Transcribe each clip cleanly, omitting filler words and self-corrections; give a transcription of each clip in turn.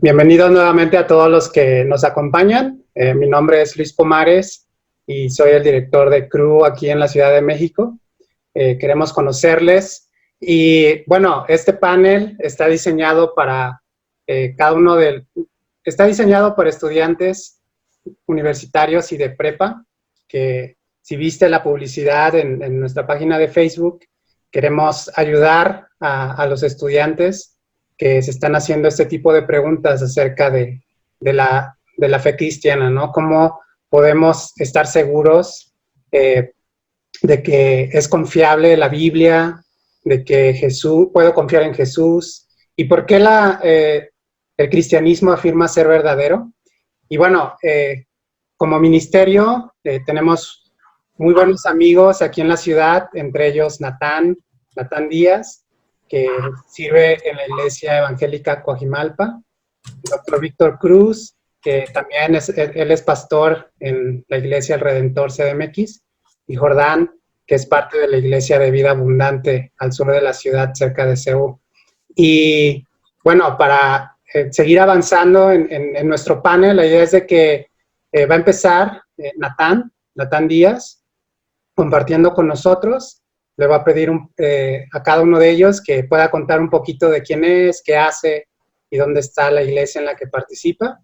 Bienvenidos nuevamente a todos los que nos acompañan. Mi nombre es Luis Pomares y soy el director de Cru aquí en la Ciudad de México. Queremos conocerles y bueno, este panel está diseñado para está diseñado para estudiantes universitarios y de prepa, que si viste la publicidad en nuestra página de Facebook, queremos ayudar a los estudiantes que se están haciendo este tipo de preguntas acerca de la fe cristiana, ¿no? ¿Cómo podemos estar seguros de que es confiable la Biblia, de que puedo confiar en Jesús? ¿Y por qué el cristianismo afirma ser verdadero? Y bueno, como ministerio tenemos muy buenos amigos aquí en la ciudad, entre ellos Natán Díaz, que sirve en la Iglesia Evangélica Coajimalpa, Dr. Víctor Cruz, que también él es pastor en la Iglesia El Redentor CDMX, y Jordán, que es parte de la Iglesia de Vida Abundante al sur de la ciudad, cerca de Seúl. Y bueno, para seguir avanzando en nuestro panel, la idea es de que va a empezar Natán Díaz, compartiendo con nosotros. Le voy a pedir a cada uno de ellos que pueda contar un poquito de quién es, qué hace y dónde está la iglesia en la que participa.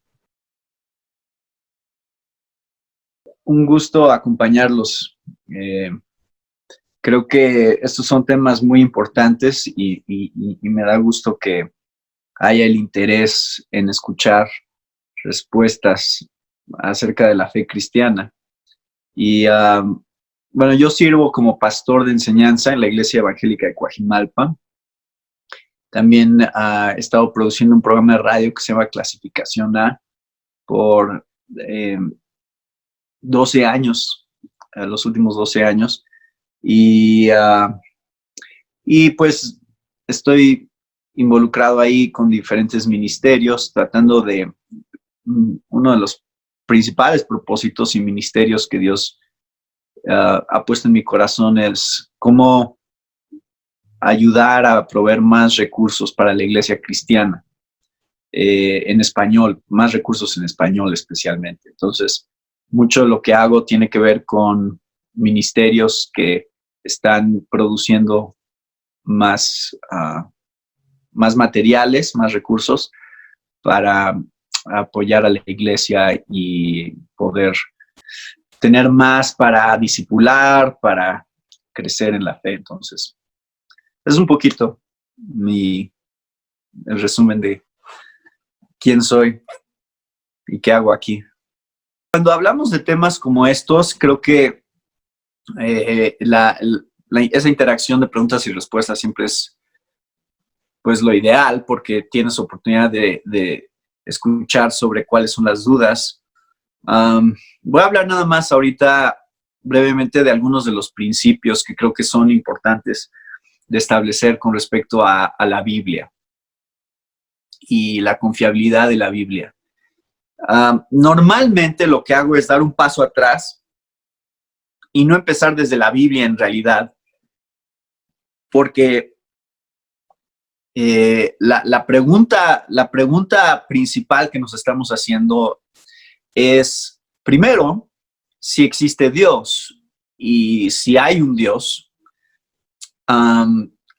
Un gusto acompañarlos. Creo que estos son temas muy importantes y me da gusto que haya el interés en escuchar respuestas acerca de la fe cristiana. Y bueno, yo sirvo como pastor de enseñanza en la Iglesia Evangélica de Coajimalpa. También he estado produciendo un programa de radio que se llama Clasificación A por 12 años, los últimos 12 años. Y pues estoy involucrado ahí con diferentes ministerios, tratando de uno de los principales propósitos y ministerios que Dios ha puesto en mi corazón es cómo ayudar a proveer más recursos para la iglesia cristiana en español, más recursos en español especialmente. Entonces, mucho de lo que hago tiene que ver con ministerios que están produciendo más materiales, más recursos para apoyar a la iglesia y poder tener más para discipular, para crecer en la fe. Entonces, es un poquito el resumen de quién soy y qué hago aquí. Cuando hablamos de temas como estos, creo que esa interacción de preguntas y respuestas siempre es pues lo ideal, porque tienes oportunidad de escuchar sobre cuáles son las dudas. Voy a hablar nada más ahorita brevemente de algunos de los principios que creo que son importantes de establecer con respecto a la Biblia y la confiabilidad de la Biblia. Normalmente lo que hago es dar un paso atrás y no empezar desde la Biblia en realidad, porque la pregunta principal que nos estamos haciendo es, primero, si existe Dios y si hay un Dios.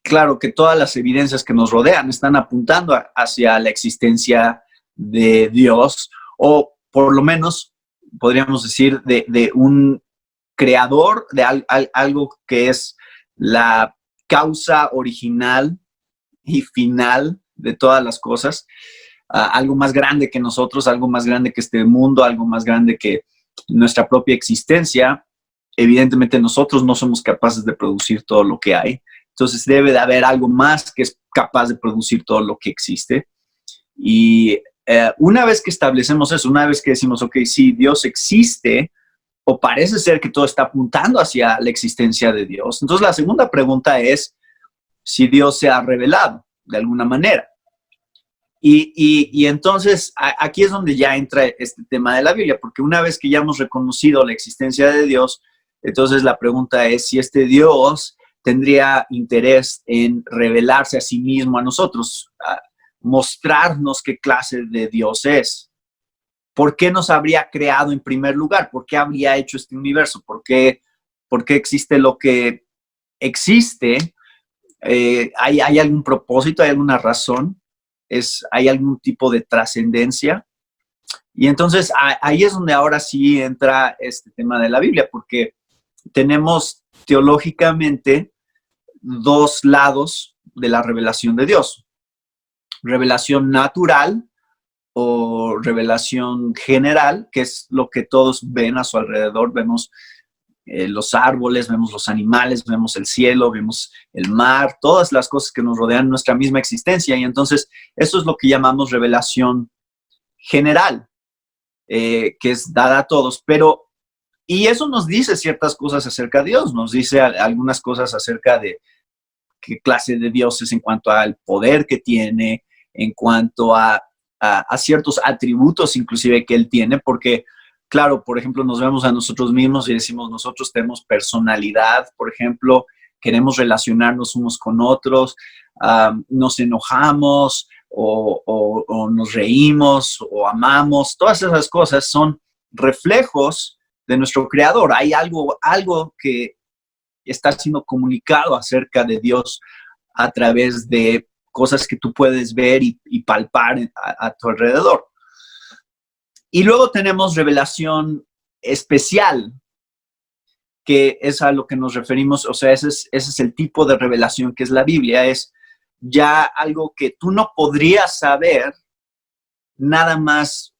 Claro que todas las evidencias que nos rodean están apuntando hacia la existencia de Dios, o por lo menos podríamos decir de un creador, de algo que es la causa original y final de todas las cosas. Algo más grande que nosotros, algo más grande que este mundo, algo más grande que nuestra propia existencia. Evidentemente nosotros no somos capaces de producir todo lo que hay, entonces debe de haber algo más que es capaz de producir todo lo que existe. Y una vez que establecemos eso, una vez que decimos, ok, sí, Dios existe, o parece ser que todo está apuntando hacia la existencia de Dios, entonces la segunda pregunta es si Dios se ha revelado de alguna manera. Y entonces aquí es donde ya entra este tema de la Biblia, porque una vez que ya hemos reconocido la existencia de Dios, entonces la pregunta es si este Dios tendría interés en revelarse a sí mismo a nosotros. mostrarnos qué clase de Dios es. ¿Por qué nos habría creado en primer lugar? ¿Por qué habría hecho este universo? ¿Por qué existe lo que existe? ¿Hay algún propósito? ¿Hay alguna razón? ¿Hay algún tipo de trascendencia? Y entonces ahí es donde ahora sí entra este tema de la Biblia, porque tenemos teológicamente dos lados de la revelación de Dios. Revelación natural o revelación general, que es lo que todos ven a su alrededor. Vemos los árboles, vemos los animales, vemos el cielo, vemos el mar, todas las cosas que nos rodean nuestra misma existencia. Y entonces eso es lo que llamamos revelación general, que es dada a todos. Y eso nos dice ciertas cosas acerca de Dios, nos dice algunas cosas acerca de qué clase de Dios es en cuanto al poder que tiene, en cuanto a ciertos atributos inclusive que Él tiene, porque, claro, por ejemplo, nos vemos a nosotros mismos y decimos, nosotros tenemos personalidad, por ejemplo, queremos relacionarnos unos con otros, nos enojamos o nos reímos o amamos. Todas esas cosas son reflejos de nuestro Creador. Hay algo que está siendo comunicado acerca de Dios a través de cosas que tú puedes ver y palpar a tu alrededor. Y luego tenemos revelación especial, que es a lo que nos referimos, o sea, ese es el tipo de revelación que es la Biblia, es ya algo que tú no podrías saber nada más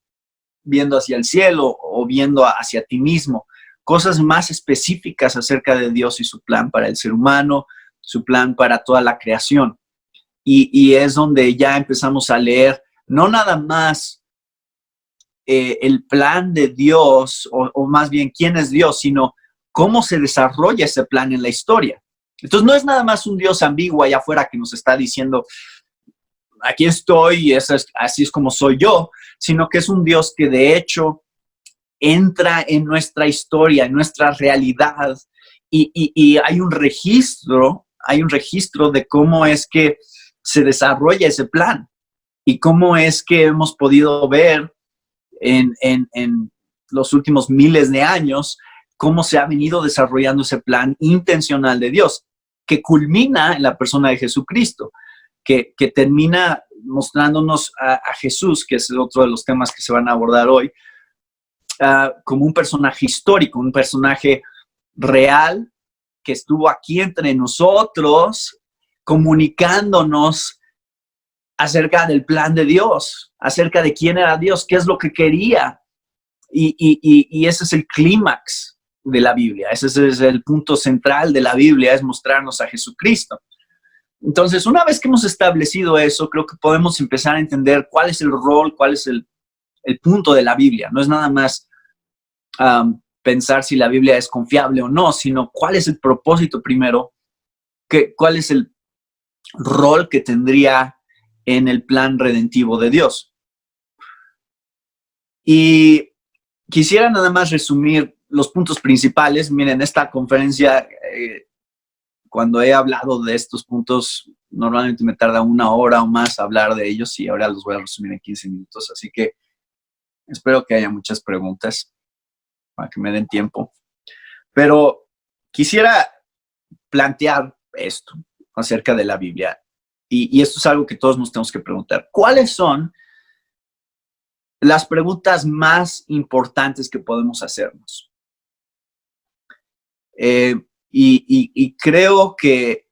viendo hacia el cielo o viendo hacia ti mismo, cosas más específicas acerca de Dios y su plan para el ser humano, su plan para toda la creación. Y es donde ya empezamos a leer no nada más el plan de Dios, o más bien quién es Dios, sino cómo se desarrolla ese plan en la historia. Entonces no es nada más un Dios ambiguo allá afuera que nos está diciendo, aquí estoy y así es como soy yo, sino que es un Dios que de hecho entra en nuestra historia, en nuestra realidad, y hay un registro de cómo es que se desarrolla ese plan y cómo es que hemos podido ver en los últimos miles de años cómo se ha venido desarrollando ese plan intencional de Dios, que culmina en la persona de Jesucristo, que termina mostrándonos a Jesús, que es otro de los temas que se van a abordar hoy, como un personaje histórico, un personaje real que estuvo aquí entre nosotros, comunicándonos acerca del plan de Dios, acerca de quién era Dios, qué es lo que quería. Y ese es el clímax de la Biblia, ese es el punto central de la Biblia, es mostrarnos a Jesucristo. Entonces, una vez que hemos establecido eso, creo que podemos empezar a entender cuál es el rol, cuál es el punto de la Biblia. No es nada más pensar si la Biblia es confiable o no, sino cuál es el propósito primero, cuál es el rol que tendría en el plan redentivo de Dios. Y quisiera nada más resumir los puntos principales. Miren, esta conferencia, cuando he hablado de estos puntos, normalmente me tarda 1 hora o más hablar de ellos y ahora los voy a resumir en 15 minutos. Así que espero que haya muchas preguntas para que me den tiempo. Pero quisiera plantear esto acerca de la Biblia. Y esto es algo que todos nos tenemos que preguntar. ¿Cuáles son las preguntas más importantes que podemos hacernos? Y creo que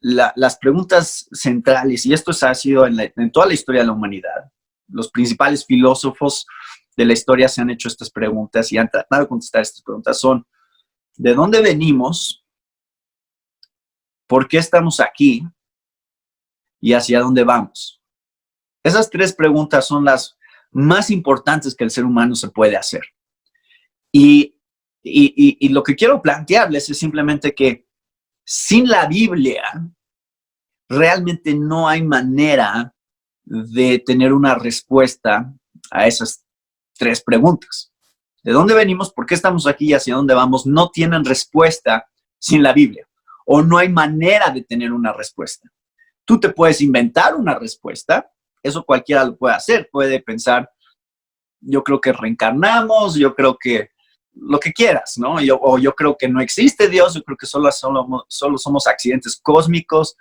las preguntas centrales, y esto ha sido en toda la historia de la humanidad, los principales filósofos de la historia se han hecho estas preguntas y han tratado de contestar estas preguntas, son: ¿de dónde venimos? ¿Por qué estamos aquí? ¿Y hacia dónde vamos? Esas 3 preguntas son las más importantes que el ser humano se puede hacer. Y lo que quiero plantearles es simplemente que sin la Biblia realmente no hay manera de tener una respuesta a esas 3 preguntas. ¿De dónde venimos? ¿Por qué estamos aquí? ¿Y hacia dónde vamos? No tienen respuesta sin la Biblia, o no hay manera de tener una respuesta. Tú te puedes inventar una respuesta, eso cualquiera lo puede hacer. Puede pensar, yo creo que reencarnamos, yo creo que lo que quieras, ¿no? O yo creo que no existe Dios, yo creo que solo somos accidentes cósmicos,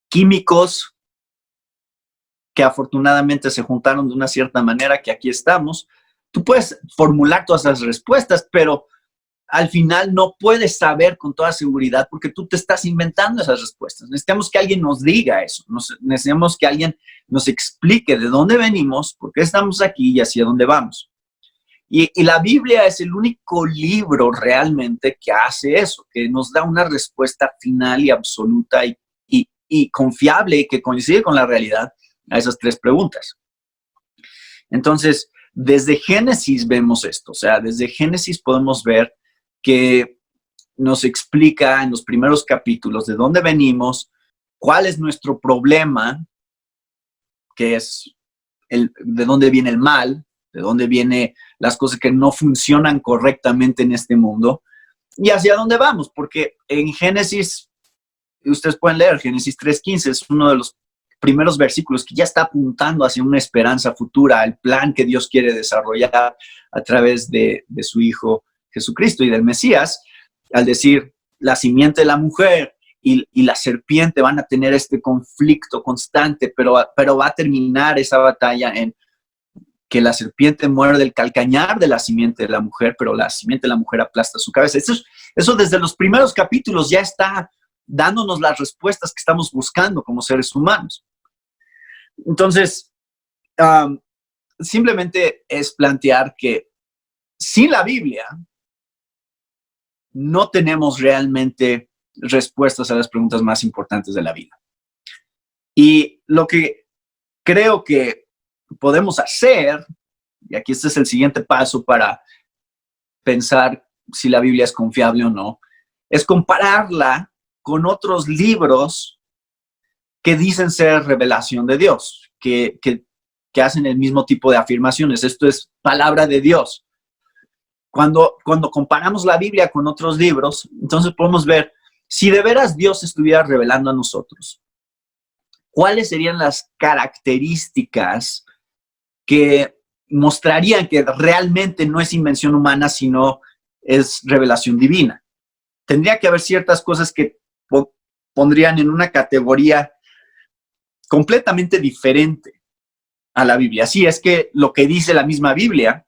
químicos, que afortunadamente se juntaron de una cierta manera que aquí estamos. Tú puedes formular todas las respuestas, pero al final no puedes saber con toda seguridad porque tú te estás inventando esas respuestas. Necesitamos que alguien nos diga eso. Necesitamos que alguien nos explique de dónde venimos, por qué estamos aquí y hacia dónde vamos. Y la Biblia es el único libro realmente que hace eso, que nos da una respuesta final y absoluta y confiable y que coincide con la realidad a esas tres preguntas. Entonces, desde Génesis vemos esto. O sea, desde Génesis podemos ver que nos explica en los primeros capítulos de dónde venimos, cuál es nuestro problema, que es de dónde viene el mal, de dónde vienen las cosas que no funcionan correctamente en este mundo y hacia dónde vamos, porque en Génesis, ustedes pueden leer, Génesis 3:15 es uno de los primeros versículos que ya está apuntando hacia una esperanza futura, el plan que Dios quiere desarrollar a través de su Hijo Jesucristo y del Mesías, al decir la simiente de la mujer y la serpiente van a tener este conflicto constante, pero va a terminar esa batalla en que la serpiente muerde el calcañar de la simiente de la mujer, pero la simiente de la mujer aplasta su cabeza. Eso desde los primeros capítulos ya está dándonos las respuestas que estamos buscando como seres humanos. Entonces, simplemente es plantear que sin la Biblia no tenemos realmente respuestas a las preguntas más importantes de la vida. Y lo que creo que podemos hacer, y aquí este es el siguiente paso para pensar si la Biblia es confiable o no, es compararla con otros libros que dicen ser revelación de Dios, que hacen el mismo tipo de afirmaciones. Esto es palabra de Dios. Cuando comparamos la Biblia con otros libros, entonces podemos ver si de veras Dios estuviera revelando a nosotros, ¿cuáles serían las características que mostrarían que realmente no es invención humana, sino es revelación divina? Tendría que haber ciertas cosas que pondrían en una categoría completamente diferente a la Biblia. Así es que lo que dice la misma Biblia,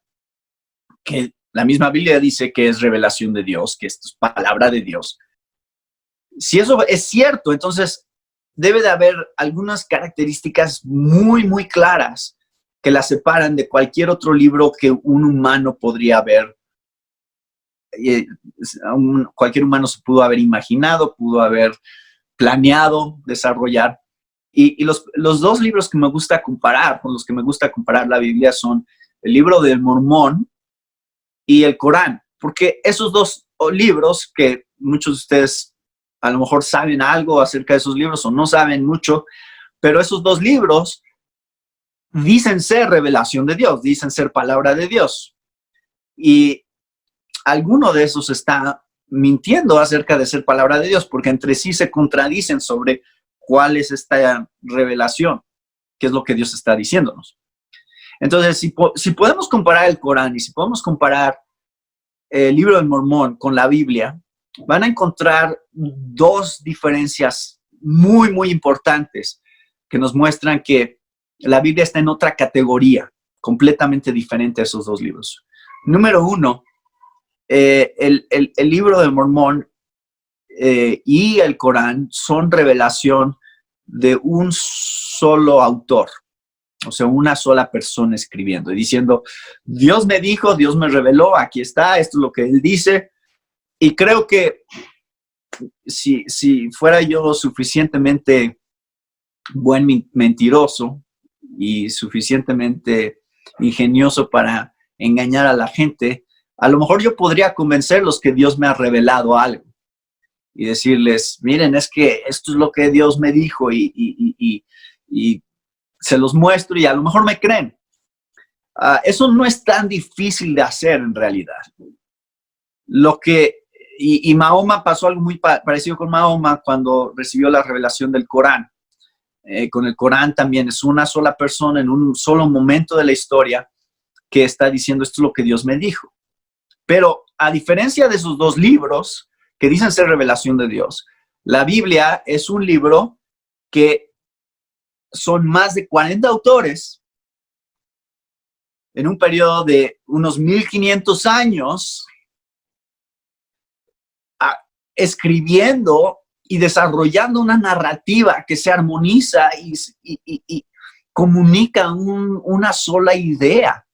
que la misma Biblia dice que es revelación de Dios, que esto es palabra de Dios. Si eso es cierto, entonces debe de haber algunas características muy, muy claras que la separan de cualquier otro libro que un humano podría ver. Cualquier humano se pudo haber imaginado, pudo haber planeado, desarrollar. Y los dos libros que me gusta comparar, con los que me gusta comparar la Biblia son el libro del Mormón y el Corán, porque esos dos libros que muchos de ustedes a lo mejor saben algo acerca de esos libros o no saben mucho, pero esos dos libros dicen ser revelación de Dios, dicen ser palabra de Dios. Y alguno de esos está mintiendo acerca de ser palabra de Dios, porque entre sí se contradicen sobre cuál es esta revelación, qué es lo que Dios está diciéndonos. Entonces, si podemos comparar el Corán y si podemos comparar el libro del Mormón con la Biblia, van a encontrar dos diferencias muy, muy importantes que nos muestran que la Biblia está en otra categoría, completamente diferente a esos dos libros. Número uno, el libro del Mormón y el Corán son revelación de un solo autor, o sea, una sola persona escribiendo y diciendo, Dios me dijo, Dios me reveló, aquí está, esto es lo que Él dice. Y creo que si fuera yo suficientemente buen mentiroso y suficientemente ingenioso para engañar a la gente, a lo mejor yo podría convencerlos que Dios me ha revelado algo y decirles, miren, es que esto es lo que Dios me dijo y se los muestro y a lo mejor me creen. Eso no es tan difícil de hacer en realidad. Y Mahoma pasó algo muy parecido con Mahoma cuando recibió la revelación del Corán. con el Corán también es una sola persona en un solo momento de la historia que está diciendo esto es lo que Dios me dijo. Pero a diferencia de esos dos libros que dicen ser revelación de Dios, la Biblia es un libro que son más de 40 autores en un periodo de unos 1500 años escribiendo y desarrollando una narrativa que se armoniza y comunica una sola idea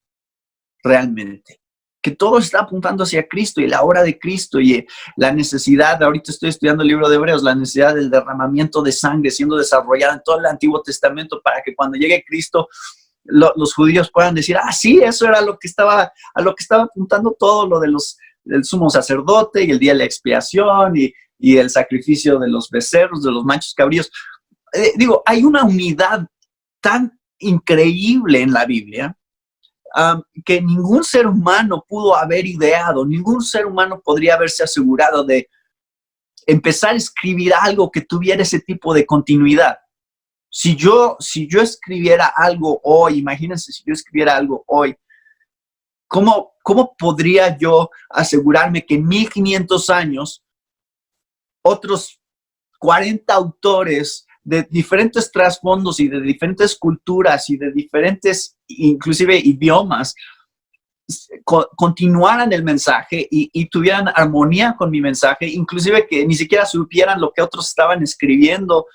realmente. Que todo está apuntando hacia Cristo y la hora de Cristo y la necesidad, ahorita estoy estudiando el libro de Hebreos, la necesidad del derramamiento de sangre siendo desarrollada en todo el Antiguo Testamento para que cuando llegue Cristo los judíos puedan decir, sí, eso era a lo que estaba apuntando todo lo del sumo sacerdote y el día de la expiación y el sacrificio de los becerros, de los machos cabríos. Hay una unidad tan increíble en la Biblia que ningún ser humano pudo haber ideado, ningún ser humano podría haberse asegurado de empezar a escribir algo que tuviera ese tipo de continuidad. Si yo escribiera algo hoy, imagínense si yo escribiera algo hoy, ¿cómo podría yo asegurarme que en 1500 años otros 40 autores de diferentes trasfondos y de diferentes culturas y de diferentes, inclusive, idiomas, continuaran el mensaje y tuvieran armonía con mi mensaje, inclusive que ni siquiera supieran lo que otros estaban escribiendo,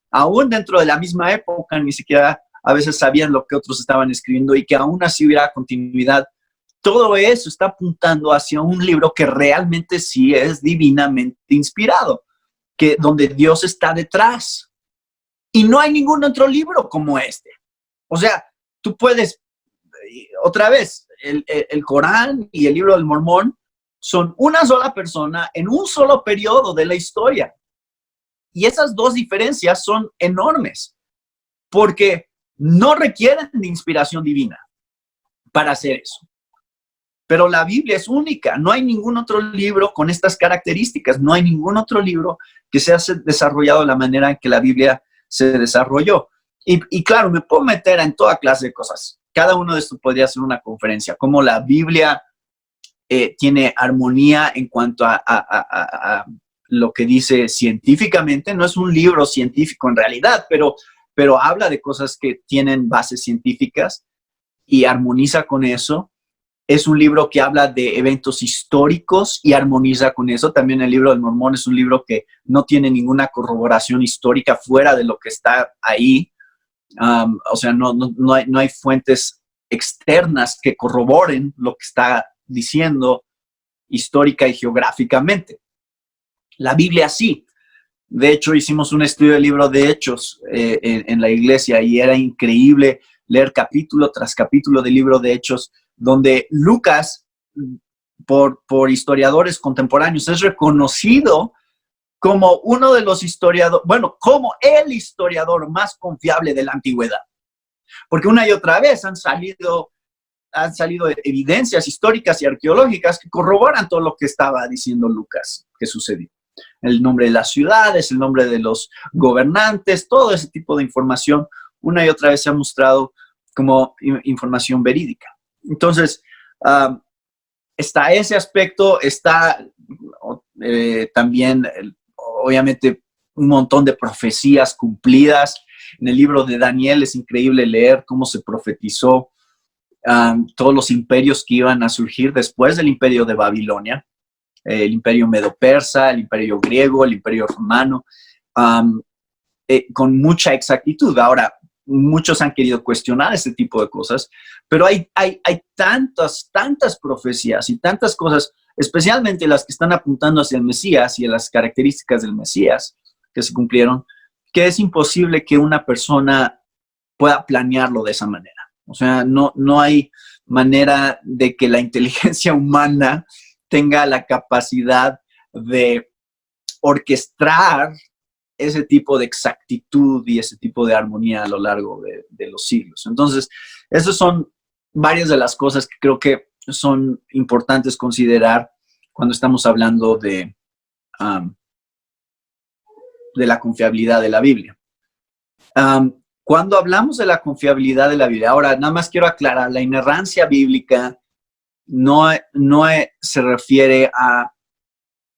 aún dentro de la misma época, ni siquiera a veces sabían lo que otros estaban escribiendo y que aún así hubiera continuidad? Todo eso está apuntando hacia un libro que realmente sí es divinamente inspirado, donde Dios está detrás. Y no hay ningún otro libro como este. O sea, tú puedes, otra vez, el Corán y el libro del Mormón son una sola persona en un solo periodo de la historia. Y esas dos diferencias son enormes, porque no requieren de inspiración divina para hacer eso. Pero la Biblia es única. No hay ningún otro libro con estas características. No hay ningún otro libro que se haya desarrollado de la manera en que la Biblia se desarrolló. Y claro, me puedo meter en toda clase de cosas. Cada uno de estos podría ser una conferencia. Cómo la Biblia tiene armonía en cuanto a lo que dice científicamente. No es un libro científico en realidad, pero habla de cosas que tienen bases científicas y armoniza con eso. Es un libro que habla de eventos históricos y armoniza con eso. También el libro del Mormón es un libro que no tiene ninguna corroboración histórica fuera de lo que está ahí. O sea, no hay fuentes externas que corroboren lo que está diciendo histórica y geográficamente. La Biblia sí. De hecho, hicimos un estudio del libro de Hechos en la iglesia y era increíble leer capítulo tras capítulo del libro de Hechos, donde Lucas, por historiadores contemporáneos, es reconocido como uno de los historiadores, bueno, como el historiador más confiable de la antigüedad. Porque una y otra vez han salido evidencias históricas y arqueológicas que corroboran todo lo que estaba diciendo Lucas que sucedió. El nombre de las ciudades, el nombre de los gobernantes, todo ese tipo de información, una y otra vez se ha mostrado como información verídica. Entonces, está ese aspecto, está también, obviamente, un montón de profecías cumplidas. En el libro de Daniel es increíble leer cómo se profetizó todos los imperios que iban a surgir después del imperio de Babilonia, el imperio medo-persa, el imperio griego, el imperio romano, con mucha exactitud. Ahora, muchos han querido cuestionar este tipo de cosas, pero hay tantas profecías y tantas cosas, especialmente las que están apuntando hacia el Mesías y a las características del Mesías que se cumplieron, que es imposible que una persona pueda planearlo de esa manera. O sea, no hay manera de que la inteligencia humana tenga la capacidad de orquestar ese tipo de exactitud y ese tipo de armonía a lo largo de los siglos. Entonces, esas son varias de las cosas que creo que son importantes considerar cuando estamos hablando de la confiabilidad de la Biblia. Cuando hablamos de la confiabilidad de la Biblia, ahora nada más quiero aclarar, la inerrancia bíblica no se refiere a,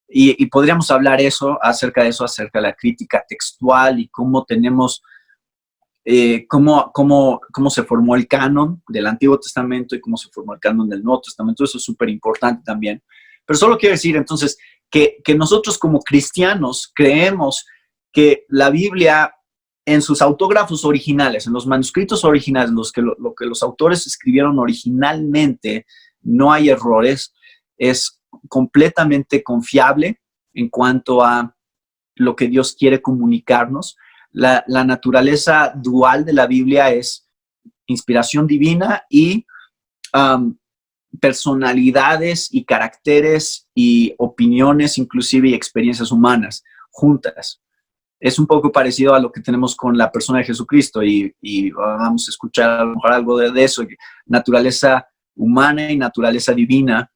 y podríamos hablar acerca de la crítica textual y cómo tenemos, cómo se formó el canon del Antiguo Testamento y cómo se formó el canon del Nuevo Testamento. Eso es súper importante también. Pero solo quiero decir entonces que nosotros como cristianos creemos que la Biblia, en sus autógrafos originales, en los manuscritos originales, lo que los autores escribieron originalmente, no hay errores, es completamente confiable en cuanto a lo que Dios quiere comunicarnos. La naturaleza dual de la Biblia es inspiración divina y personalidades y caracteres y opiniones, inclusive, y experiencias humanas juntas. Es un poco parecido a lo que tenemos con la persona de Jesucristo y vamos a escuchar a lo mejor algo de eso, naturaleza humana y naturaleza divina,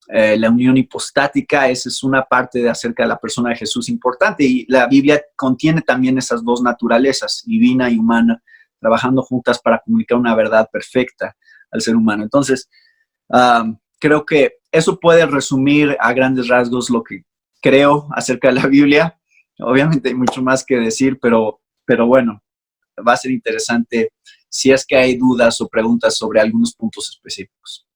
la unión hipostática, esa es una parte acerca de la persona de Jesús importante, y la Biblia contiene también esas dos naturalezas, divina y humana, trabajando juntas para comunicar una verdad perfecta al ser humano. Entonces, creo que eso puede resumir a grandes rasgos lo que creo acerca de la Biblia. Obviamente hay mucho más que decir, pero bueno, va a ser interesante si es que hay dudas o preguntas sobre algunos puntos específicos.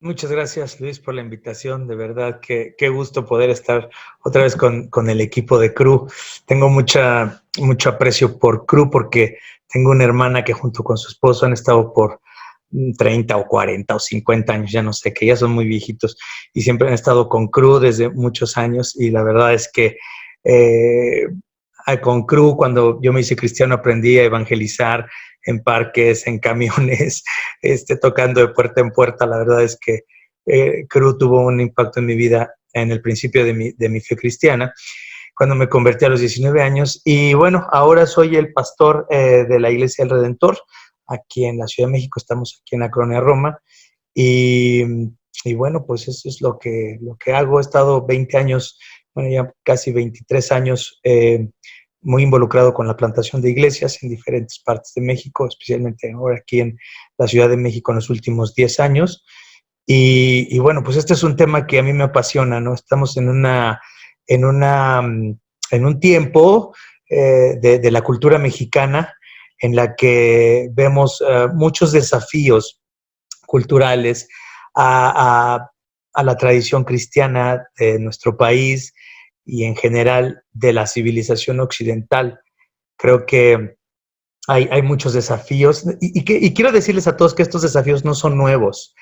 Muchas gracias, Luis, por la invitación. De verdad, qué gusto poder estar otra vez con el equipo de Cru. Tengo mucho aprecio por Cru porque tengo una hermana que junto con su esposo han estado por 30 o 40 o 50 años, ya no sé, que ya son muy viejitos y siempre han estado con Cru desde muchos años, y la verdad es que con Cru, cuando yo me hice cristiano, aprendí a evangelizar en parques, en camiones, tocando de puerta en puerta. La verdad es que Cru tuvo un impacto en mi vida en el principio de mi fe cristiana, cuando me convertí a los 19 años. Y bueno, ahora soy el pastor de la Iglesia del Redentor, aquí en la Ciudad de México. Estamos aquí en la Colonia Roma. Y bueno, pues eso es lo que hago. He estado 20 años, bueno, ya casi 23 años, muy involucrado con la plantación de iglesias en diferentes partes de México, especialmente ahora aquí en la Ciudad de México en los últimos 10 años. Y bueno, pues este es un tema que a mí me apasiona, ¿no? Estamos en un tiempo de la cultura mexicana en la que vemos muchos desafíos culturales a la tradición cristiana de nuestro país y en general de la civilización occidental. Creo que hay muchos desafíos y quiero decirles a todos que estos desafíos no son nuevos.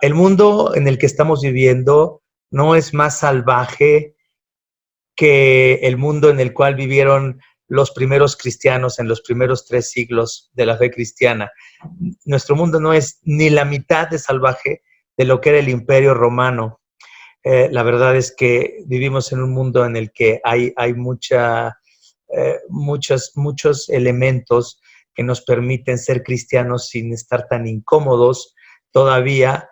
El mundo en el que estamos viviendo no es más salvaje que el mundo en el cual vivieron los primeros cristianos en los primeros 3 siglos de la fe cristiana. Nuestro mundo no es ni la mitad de salvaje de lo que era el Imperio Romano. La verdad es que vivimos en un mundo en el que hay muchos elementos que nos permiten ser cristianos sin estar tan incómodos todavía,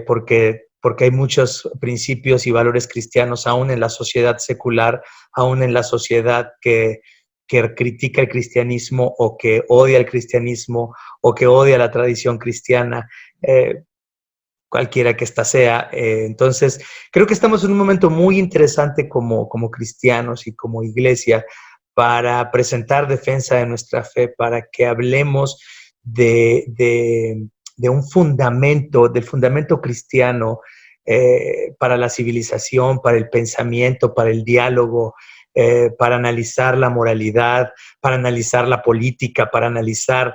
porque hay muchos principios y valores cristianos aún en la sociedad secular, aún en la sociedad que critica el cristianismo o que odia el cristianismo o que odia la tradición cristiana, cualquiera que ésta sea. Entonces, creo que estamos en un momento muy interesante como cristianos y como iglesia para presentar defensa de nuestra fe, para que hablemos de un fundamento, del fundamento cristiano para la civilización, para el pensamiento, para el diálogo, para analizar la moralidad, para analizar la política, para analizar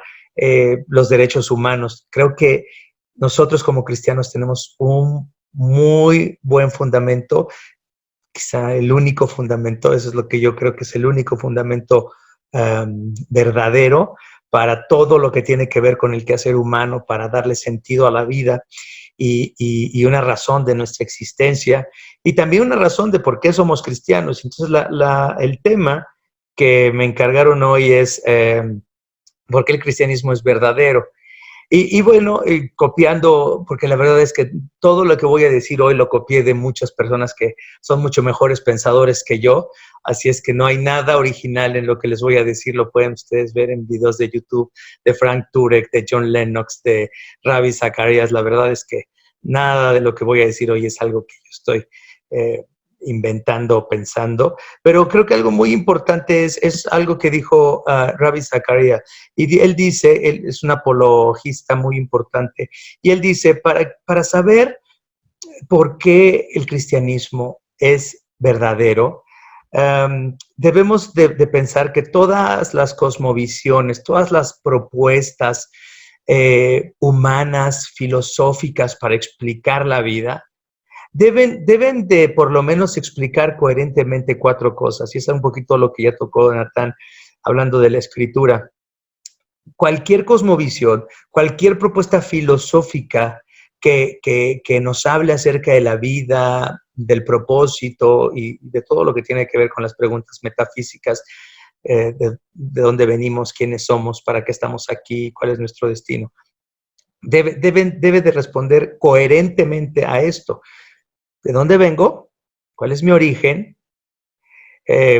los derechos humanos. Creo que nosotros como cristianos tenemos un muy buen fundamento, quizá el único fundamento, eso es lo que yo creo que es el único fundamento verdadero para todo lo que tiene que ver con el quehacer humano, para darle sentido a la vida y una razón de nuestra existencia y también una razón de por qué somos cristianos. Entonces, el tema que me encargaron hoy es ¿por qué el cristianismo es verdadero? Y bueno, copiando, porque la verdad es que todo lo que voy a decir hoy lo copié de muchas personas que son mucho mejores pensadores que yo, así es que no hay nada original en lo que les voy a decir, lo pueden ustedes ver en videos de YouTube de Frank Turek, de John Lennox, de Ravi Zacharias. La verdad es que nada de lo que voy a decir hoy es algo que yo estoy inventando o pensando, pero creo que algo muy importante es algo que dijo Ravi Zacharias, y él dice, él es un apologista muy importante, y él dice, para saber por qué el cristianismo es verdadero, debemos de pensar que todas las cosmovisiones, todas las propuestas humanas, filosóficas para explicar la vida, deben de por lo menos explicar coherentemente 4 cosas, y es un poquito lo que ya tocó Natán hablando de la escritura. Cualquier cosmovisión, cualquier propuesta filosófica que nos hable acerca de la vida, del propósito y de todo lo que tiene que ver con las preguntas metafísicas, de dónde venimos, quiénes somos, para qué estamos aquí, cuál es nuestro destino, debe de responder coherentemente a esto. ¿De dónde vengo? ¿Cuál es mi origen?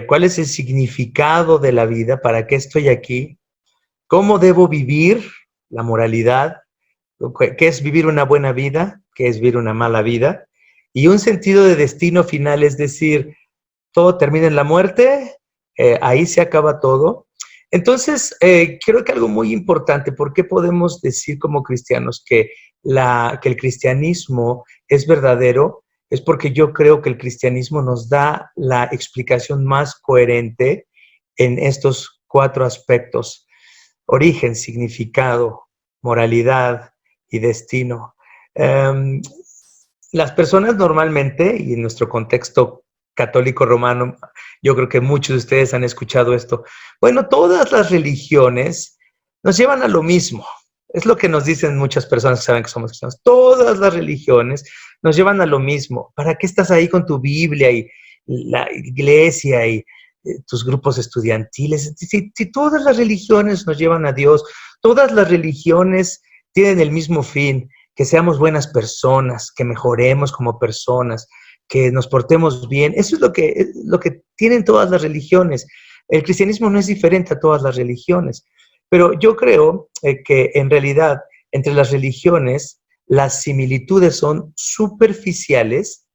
¿Cuál es el significado de la vida? ¿Para qué estoy aquí? ¿Cómo debo vivir? La moralidad. ¿Qué es vivir una buena vida? ¿Qué es vivir una mala vida? Y un sentido de destino final, es decir, todo termina en la muerte, ahí se acaba todo. Entonces, creo que algo muy importante, ¿por qué podemos decir como cristianos que el cristianismo es verdadero? Es porque yo creo que el cristianismo nos da la explicación más coherente en estos 4 aspectos: origen, significado, moralidad y destino. Las personas normalmente, y en nuestro contexto católico romano, yo creo que muchos de ustedes han escuchado esto. Bueno, todas las religiones nos llevan a lo mismo. Es lo que nos dicen muchas personas que saben que somos cristianos. Todas las religiones nos llevan a lo mismo. ¿Para qué estás ahí con tu Biblia y la iglesia y tus grupos estudiantiles? Si todas las religiones nos llevan a Dios, todas las religiones tienen el mismo fin: que seamos buenas personas, que mejoremos como personas, que nos portemos bien. Eso es lo que tienen todas las religiones. El cristianismo no es diferente a todas las religiones, pero yo creo que en realidad entre las religiones las similitudes son superficiales,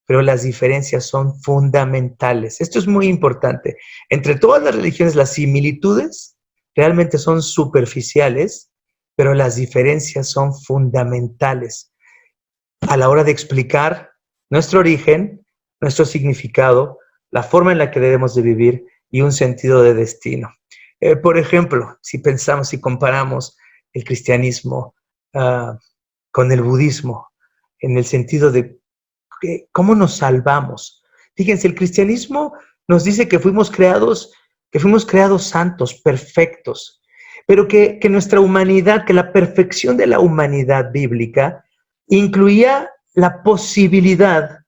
pero las diferencias son fundamentales. Esto es muy importante. Entre todas las religiones las similitudes realmente son superficiales, pero las diferencias son fundamentales a la hora de explicar nuestro origen, nuestro significado, la forma en la que debemos de vivir y un sentido de destino. Por ejemplo, si pensamos y comparamos el cristianismo con el budismo, en el sentido de cómo nos salvamos. Fíjense, el cristianismo nos dice que fuimos creados santos, perfectos, pero que nuestra humanidad, que la perfección de la humanidad bíblica incluía la posibilidad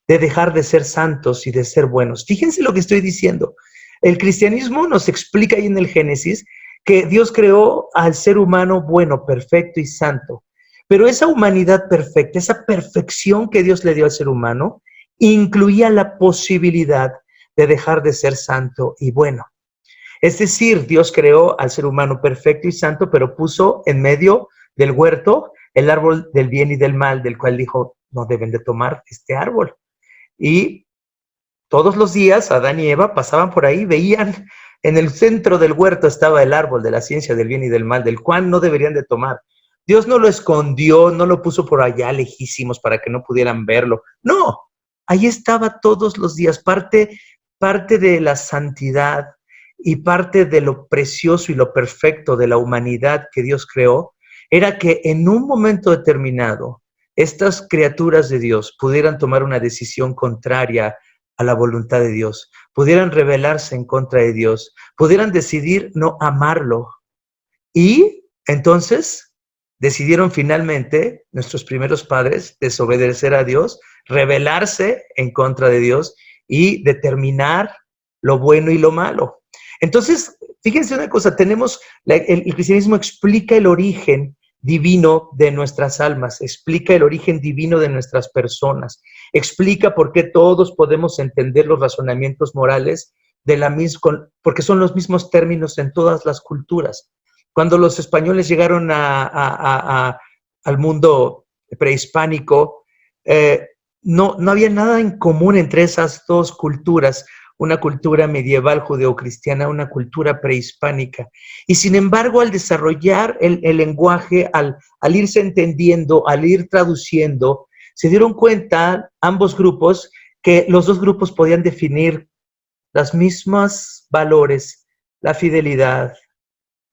de dejar de ser santos y de ser buenos. Fíjense lo que estoy diciendo. El cristianismo nos explica ahí en el Génesis que Dios creó al ser humano bueno, perfecto y santo. Pero esa humanidad perfecta, esa perfección que Dios le dio al ser humano, incluía la posibilidad de dejar de ser santo y bueno. Es decir, Dios creó al ser humano perfecto y santo, pero puso en medio del huerto el árbol del bien y del mal, del cual dijo, no deben de tomar este árbol. Y todos los días Adán y Eva pasaban por ahí, veían en el centro del huerto estaba el árbol de la ciencia del bien y del mal, del cual no deberían de tomar. Dios no lo escondió, no lo puso por allá lejísimos para que no pudieran verlo. No, ahí estaba todos los días, parte de la santidad y parte de lo precioso y lo perfecto de la humanidad que Dios creó, era que en un momento determinado, estas criaturas de Dios pudieran tomar una decisión contraria a la voluntad de Dios, pudieran rebelarse en contra de Dios, pudieran decidir no amarlo. Y entonces decidieron finalmente nuestros primeros padres desobedecer a Dios, rebelarse en contra de Dios y determinar lo bueno y lo malo. Entonces, fíjense una cosa, el cristianismo explica el origen divino de nuestras almas, explica el origen divino de nuestras personas, explica por qué todos podemos entender los razonamientos morales de la misma, porque son los mismos términos en todas las culturas. Cuando los españoles llegaron al mundo prehispánico, no había nada en común entre esas dos culturas, una cultura medieval judeocristiana, una cultura prehispánica. Y sin embargo, al desarrollar el lenguaje, al irse entendiendo, al ir traduciendo, se dieron cuenta ambos grupos que los dos grupos podían definir los mismos valores, la fidelidad,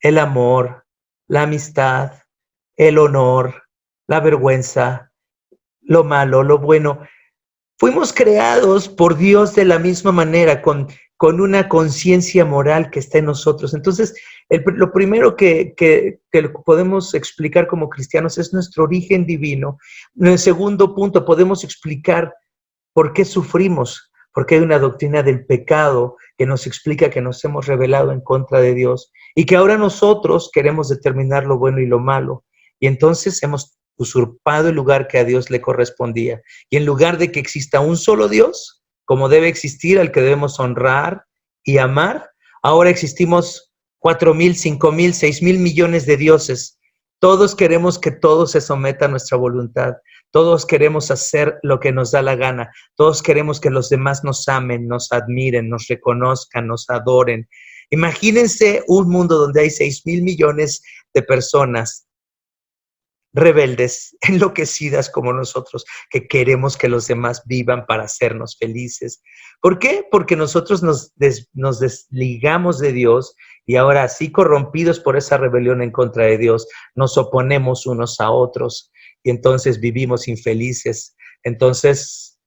el amor, la amistad, el honor, la vergüenza, lo malo, lo bueno. Fuimos creados por Dios de la misma manera, con una conciencia moral que está en nosotros. Entonces, lo primero que podemos explicar como cristianos es nuestro origen divino. En el segundo punto, podemos explicar por qué sufrimos, porque hay una doctrina del pecado que nos explica que nos hemos rebelado en contra de Dios y que ahora nosotros queremos determinar lo bueno y lo malo. Y entonces hemos usurpado el lugar que a Dios le correspondía. Y en lugar de que exista un solo Dios, como debe existir, al que debemos honrar y amar, ahora existimos 4,000, 5,000, 6,000 millones de dioses. Todos queremos que todo se someta a nuestra voluntad. Todos queremos hacer lo que nos da la gana. Todos queremos que los demás nos amen, nos admiren, nos reconozcan, nos adoren. Imagínense un mundo donde hay 6,000 millones de personas rebeldes, enloquecidas como nosotros, que queremos que los demás vivan para hacernos felices. ¿Por qué? Porque nosotros nos desligamos de Dios y ahora, así corrompidos por esa rebelión en contra de Dios, nos oponemos unos a otros y entonces vivimos infelices. Entonces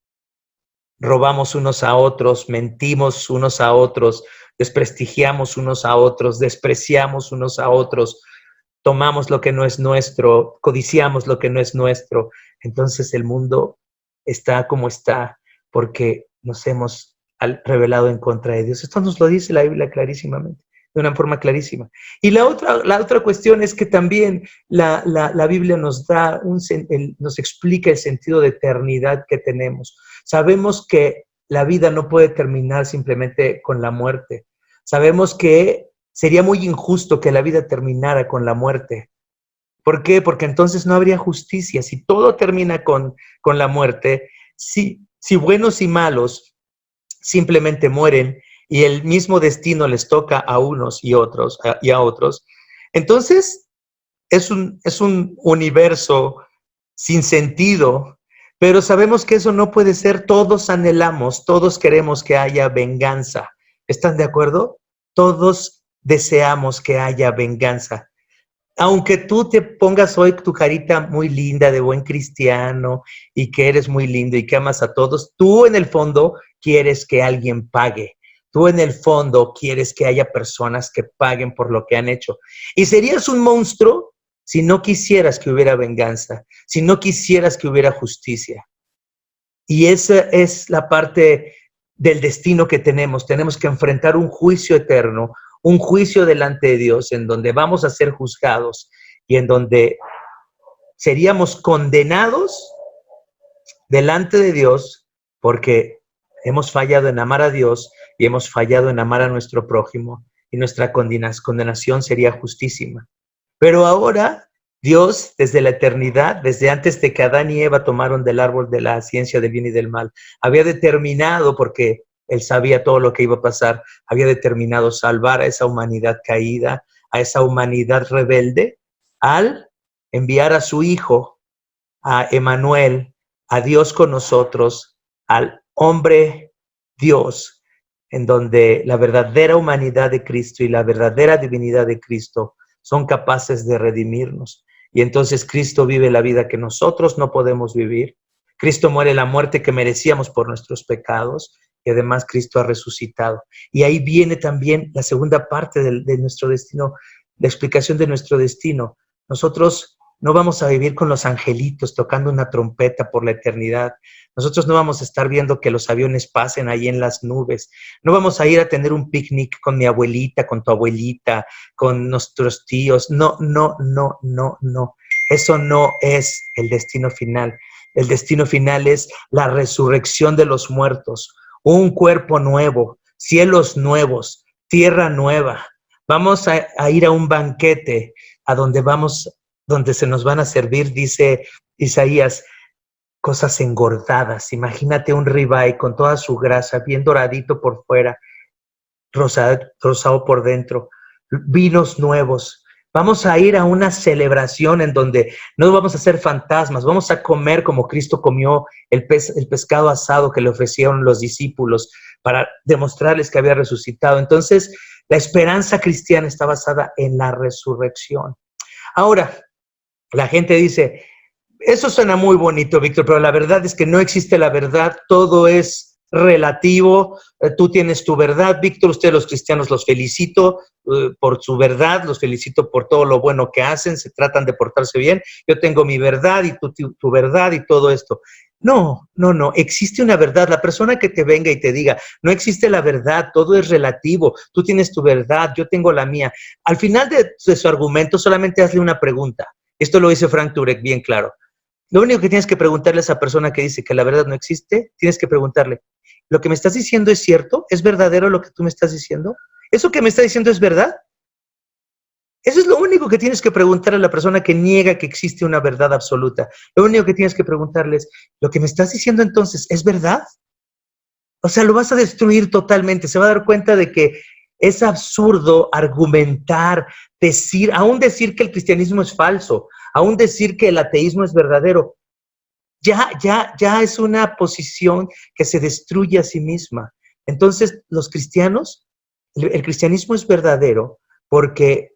robamos unos a otros, mentimos unos a otros, desprestigiamos unos a otros, despreciamos unos a otros, tomamos lo que no es nuestro, codiciamos lo que no es nuestro. Entonces el mundo está como está porque nos hemos rebelado en contra de Dios. Esto nos lo dice la Biblia clarísimamente, de una forma clarísima. Y la otra cuestión es que también la Biblia nos nos explica el sentido de eternidad que tenemos. Sabemos que la vida no puede terminar simplemente con la muerte. Sabemos que sería muy injusto que la vida terminara con la muerte. ¿Por qué? Porque entonces no habría justicia. Si todo termina con la muerte, si buenos y malos simplemente mueren y el mismo destino les toca a unos y a otros, entonces es un universo sin sentido. Pero sabemos que eso no puede ser. Todos anhelamos, todos queremos que haya venganza. ¿Están de acuerdo? Todos deseamos que haya venganza. Aunque tú te pongas hoy tu carita muy linda de buen cristiano y que eres muy lindo y que amas a todos, tú en el fondo quieres que alguien pague. Tú en el fondo quieres que haya personas que paguen por lo que han hecho. Y serías un monstruo si no quisieras que hubiera venganza, si no quisieras que hubiera justicia. Y esa es la parte del destino que tenemos. Tenemos que enfrentar un juicio eterno, un juicio delante de Dios en donde vamos a ser juzgados y en donde seríamos condenados delante de Dios porque hemos fallado en amar a Dios y hemos fallado en amar a nuestro prójimo y nuestra condenación sería justísima. Pero ahora Dios, desde la eternidad, desde antes de que Adán y Eva tomaron del árbol de la ciencia del bien y del mal, había determinado, porque Él sabía todo lo que iba a pasar, había determinado salvar a esa humanidad caída, a esa humanidad rebelde, al enviar a su Hijo, a Emmanuel, a Dios con nosotros, al hombre Dios, en donde la verdadera humanidad de Cristo y la verdadera divinidad de Cristo son capaces de redimirnos. Y entonces Cristo vive la vida que nosotros no podemos vivir. Cristo muere la muerte que merecíamos por nuestros pecados y además Cristo ha resucitado. Y ahí viene también la segunda parte de nuestro destino, la explicación de nuestro destino. Nosotros no vamos a vivir con los angelitos tocando una trompeta por la eternidad. Nosotros no vamos a estar viendo que los aviones pasen ahí en las nubes. No vamos a ir a tener un picnic con mi abuelita, con tu abuelita, con nuestros tíos. No, no, no, no, no. Eso no es el destino final. El destino final es la resurrección de los muertos, un cuerpo nuevo, cielos nuevos, tierra nueva. Vamos a ir a un banquete a donde se nos van a servir, dice Isaías, cosas engordadas. Imagínate un ribeye con toda su grasa, bien doradito por fuera, rosado por dentro, vinos nuevos. Vamos a ir a una celebración en donde no vamos a ser fantasmas, vamos a comer como Cristo comió el pescado asado que le ofrecieron los discípulos para demostrarles que había resucitado. Entonces, la esperanza cristiana está basada en la resurrección. Ahora, la gente dice, eso suena muy bonito, Víctor, pero la verdad es que no existe la verdad, todo es relativo, tú tienes tu verdad, Víctor, ustedes los cristianos los felicito por su verdad, los felicito por todo lo bueno que hacen, se tratan de portarse bien, yo tengo mi verdad y tu verdad y todo esto. No, existe una verdad. La persona que te venga y te diga, no existe la verdad, todo es relativo, tú tienes tu verdad, yo tengo la mía. Al final de su argumento solamente hazle una pregunta. Esto lo dice Frank Turek bien claro. Lo único que tienes que preguntarle a esa persona que dice que la verdad no existe, tienes que preguntarle, ¿lo que me estás diciendo es cierto? ¿Es verdadero lo que tú me estás diciendo? ¿Eso que me está diciendo es verdad? Eso es lo único que tienes que preguntar a la persona que niega que existe una verdad absoluta. Lo único que tienes que preguntarle es, ¿lo que me estás diciendo entonces es verdad? O sea, lo vas a destruir totalmente. Se va a dar cuenta de que es absurdo argumentar, aún decir que el cristianismo es falso, aún decir que el ateísmo es verdadero. Ya es una posición que se destruye a sí misma. Entonces, los cristianos, el cristianismo es verdadero porque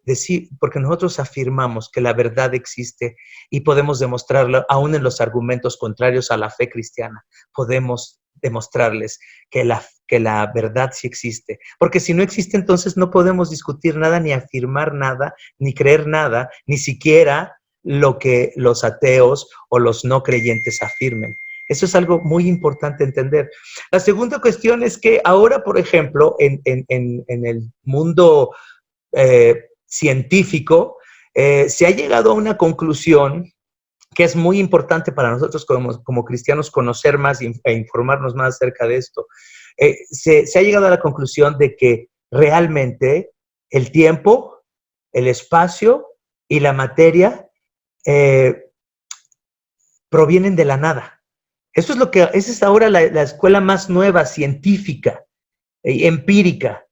nosotros afirmamos que la verdad existe y podemos demostrarlo aún en los argumentos contrarios a la fe cristiana. Podemos demostrarles que la verdad sí existe. Porque si no existe, entonces no podemos discutir nada, ni afirmar nada, ni creer nada, ni siquiera lo que los ateos o los no creyentes afirmen. Eso es algo muy importante entender. La segunda cuestión es que ahora, por ejemplo, en el mundo científico, se ha llegado a una conclusión que es muy importante para nosotros como cristianos conocer más e informarnos más acerca de esto. Se ha llegado a la conclusión de que realmente el tiempo, el espacio y la materia provienen de la nada. Esa es ahora la escuela más nueva, científica, empírica.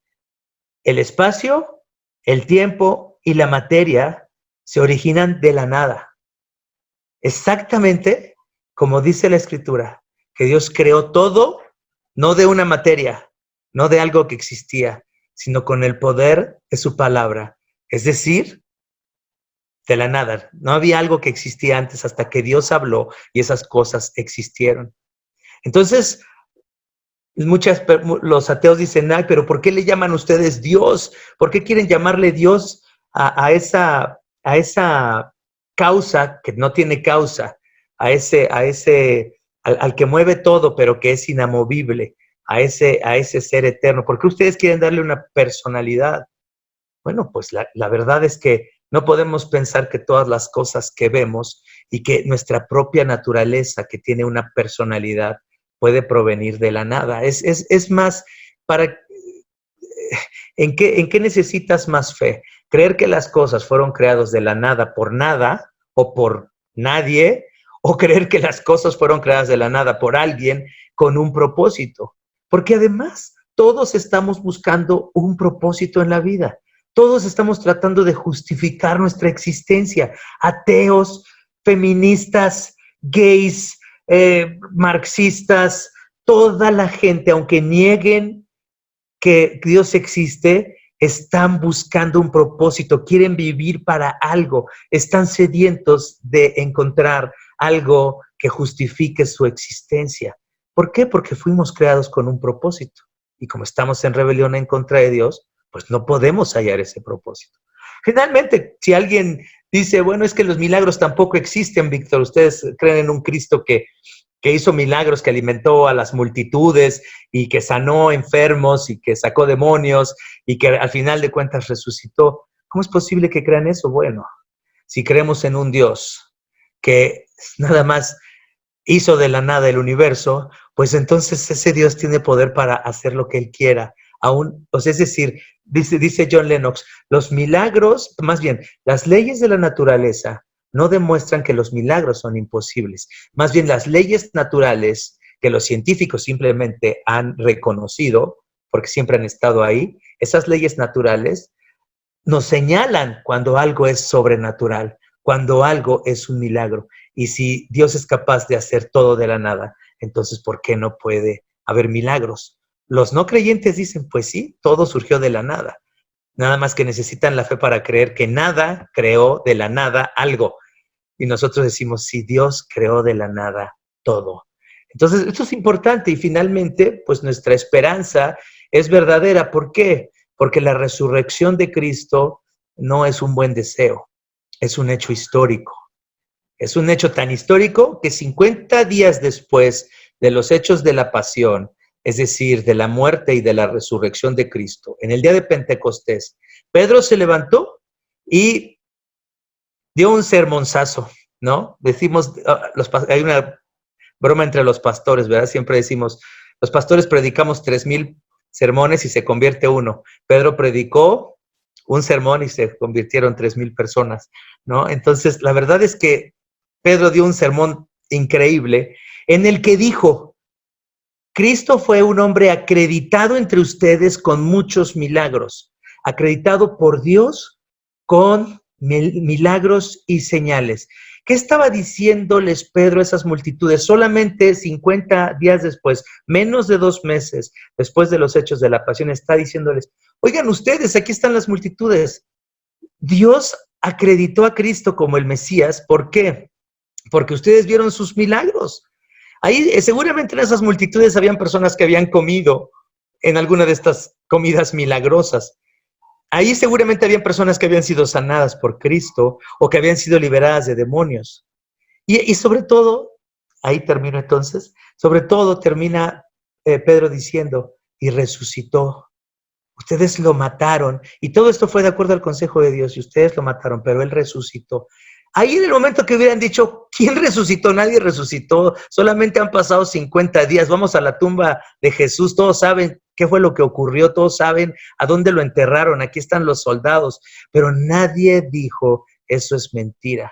El espacio, el tiempo y la materia se originan de la nada. Exactamente como dice la Escritura, que Dios creó todo, no de una materia, no de algo que existía, sino con el poder de su palabra. Es decir, de la nada. No había algo que existía antes hasta que Dios habló y esas cosas existieron. Entonces, los ateos dicen, ay, pero ¿por qué le llaman ustedes Dios? ¿Por qué quieren llamarle Dios a esa causa que no tiene causa? Al que mueve todo, pero que es inamovible, a ese ser eterno. ¿Por qué ustedes quieren darle una personalidad? Bueno, pues la verdad es que no podemos pensar que todas las cosas que vemos y que nuestra propia naturaleza, que tiene una personalidad, puede provenir de la nada. Es más, ¿en qué necesitas más fe? ¿Creer que las cosas fueron creadas de la nada por nada o por nadie? ¿O creer que las cosas fueron creadas de la nada por alguien con un propósito? Porque además todos estamos buscando un propósito en la vida. Todos estamos tratando de justificar nuestra existencia. Ateos, feministas, gays, marxistas, toda la gente, aunque nieguen que Dios existe, están buscando un propósito, quieren vivir para algo, están sedientos de encontrar algo que justifique su existencia. ¿Por qué? Porque fuimos creados con un propósito. Y como estamos en rebelión en contra de Dios, pues no podemos hallar ese propósito. Finalmente, si alguien dice, bueno, es que los milagros tampoco existen, Víctor, ustedes creen en un Cristo que hizo milagros, que alimentó a las multitudes y que sanó enfermos y que sacó demonios y que al final de cuentas resucitó. ¿Cómo es posible que crean eso? Bueno, si creemos en un Dios que nada más hizo de la nada el universo, pues entonces ese Dios tiene poder para hacer lo que Él quiera. Aún, o sea, es decir, dice John Lennox, los milagros, más bien, las leyes de la naturaleza no demuestran que los milagros son imposibles. Más bien, las leyes naturales que los científicos simplemente han reconocido, porque siempre han estado ahí, esas leyes naturales nos señalan cuando algo es sobrenatural, cuando algo es un milagro. Y si Dios es capaz de hacer todo de la nada, entonces ¿por qué no puede haber milagros? Los no creyentes dicen, pues sí, todo surgió de la nada. Nada más que necesitan la fe para creer que nada creó de la nada algo. Y nosotros decimos, sí, Dios creó de la nada todo. Entonces, esto es importante y finalmente, pues nuestra esperanza es verdadera. ¿Por qué? Porque la resurrección de Cristo no es un buen deseo, es un hecho histórico. Es un hecho tan histórico que 50 días después de los hechos de la pasión, es decir, de la muerte y de la resurrección de Cristo, en el día de Pentecostés, Pedro se levantó y dio un sermonzazo, ¿no? Decimos, hay una broma entre los pastores, ¿verdad? Siempre decimos, los pastores predicamos 3,000 sermones y se convierte uno. Pedro predicó un sermón y se convirtieron 3,000 personas, ¿no? Entonces, la verdad es que Pedro dio un sermón increíble en el que dijo, Cristo fue un hombre acreditado entre ustedes con muchos milagros, acreditado por Dios con milagros y señales. ¿Qué estaba diciéndoles Pedro a esas multitudes? Solamente 50 días después, menos de 2 meses después de los hechos de la pasión, está diciéndoles, oigan ustedes, aquí están las multitudes. Dios acreditó a Cristo como el Mesías. ¿Por qué? Porque ustedes vieron sus milagros. Ahí seguramente en esas multitudes habían personas que habían comido en alguna de estas comidas milagrosas. Ahí seguramente habían personas que habían sido sanadas por Cristo o que habían sido liberadas de demonios. Y sobre todo, ahí termino entonces, sobre todo termina Pedro diciendo, y resucitó. Ustedes lo mataron. Y todo esto fue de acuerdo al consejo de Dios. Y ustedes lo mataron, pero Él resucitó. Ahí en el momento que hubieran dicho, ¿quién resucitó? Nadie resucitó. Solamente han pasado 50 días. Vamos a la tumba de Jesús. Todos saben qué fue lo que ocurrió. Todos saben a dónde lo enterraron. Aquí están los soldados. Pero nadie dijo, eso es mentira.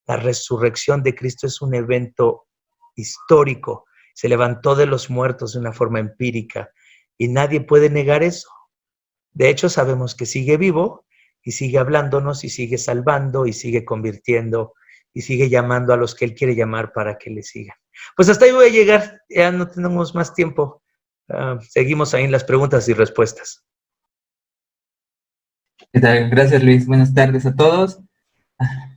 La resurrección de Cristo es un evento histórico. Se levantó de los muertos de una forma empírica. Y nadie puede negar eso. De hecho, sabemos que sigue vivo y sigue hablándonos y sigue salvando y sigue convirtiendo y sigue llamando a los que Él quiere llamar para que le sigan. Pues hasta ahí voy a llegar, ya no tenemos más tiempo. Seguimos ahí en las preguntas y respuestas. ¿Qué tal? Gracias, Luis. Buenas tardes a todos.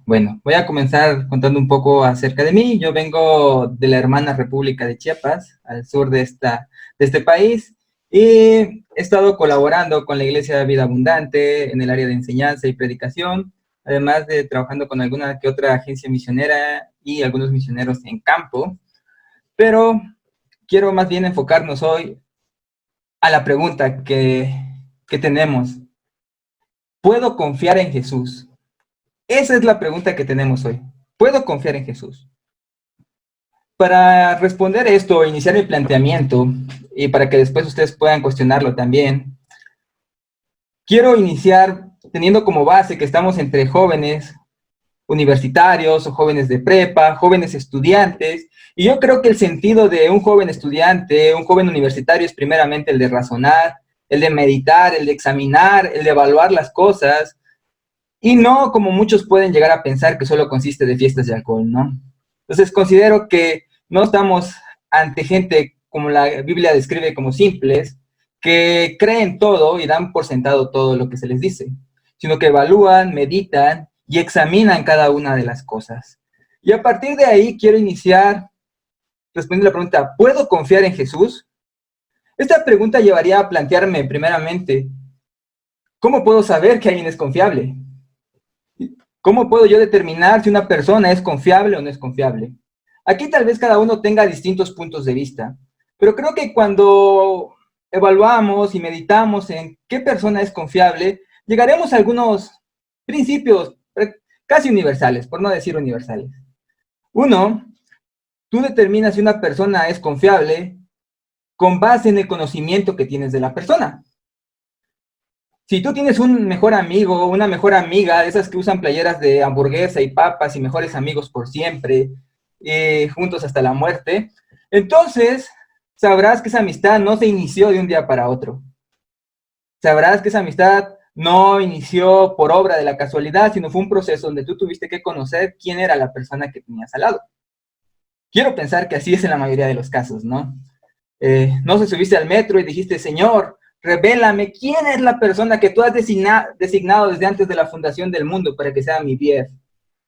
Bueno, voy a comenzar contando un poco acerca de mí. Yo vengo de la hermana República de Chiapas, al sur de este país. Y he estado colaborando con la Iglesia Vida Abundante en el área de enseñanza y predicación, además de trabajando con alguna que otra agencia misionera y algunos misioneros en campo. Pero quiero más bien enfocarnos hoy a la pregunta que tenemos. ¿Puedo confiar en Jesús? Esa es la pregunta que tenemos hoy. ¿Puedo confiar en Jesús? Para responder esto, iniciar mi planteamiento, y para que después ustedes puedan cuestionarlo también, quiero iniciar teniendo como base que estamos entre jóvenes universitarios o jóvenes de prepa, jóvenes estudiantes, y yo creo que el sentido de un joven estudiante, un joven universitario es primeramente el de razonar, el de meditar, el de examinar, el de evaluar las cosas, y no como muchos pueden llegar a pensar que solo consiste de fiestas y alcohol, ¿no? Entonces considero que no estamos ante gente como la Biblia describe como simples, que creen todo y dan por sentado todo lo que se les dice, sino que evalúan, meditan y examinan cada una de las cosas. Y a partir de ahí quiero iniciar respondiendo la pregunta, ¿puedo confiar en Jesús? Esta pregunta llevaría a plantearme primeramente, ¿cómo puedo saber que alguien es confiable? ¿Cómo puedo yo determinar si una persona es confiable o no es confiable? Aquí tal vez cada uno tenga distintos puntos de vista, pero creo que cuando evaluamos y meditamos en qué persona es confiable, llegaremos a algunos principios casi universales, por no decir universales. Uno, tú determinas si una persona es confiable con base en el conocimiento que tienes de la persona. Si tú tienes un mejor amigo o una mejor amiga, de esas que usan playeras de hamburguesa y papas y mejores amigos por siempre, juntos hasta la muerte, entonces sabrás que esa amistad no se inició de un día para otro. Sabrás que esa amistad no inició por obra de la casualidad, sino fue un proceso donde tú tuviste que conocer quién era la persona que tenías al lado. Quiero pensar que así es en la mayoría de los casos, ¿no? No se subiste al metro y dijiste, Señor, revélame quién es la persona que tú has designado desde antes de la fundación del mundo para que sea mi BF.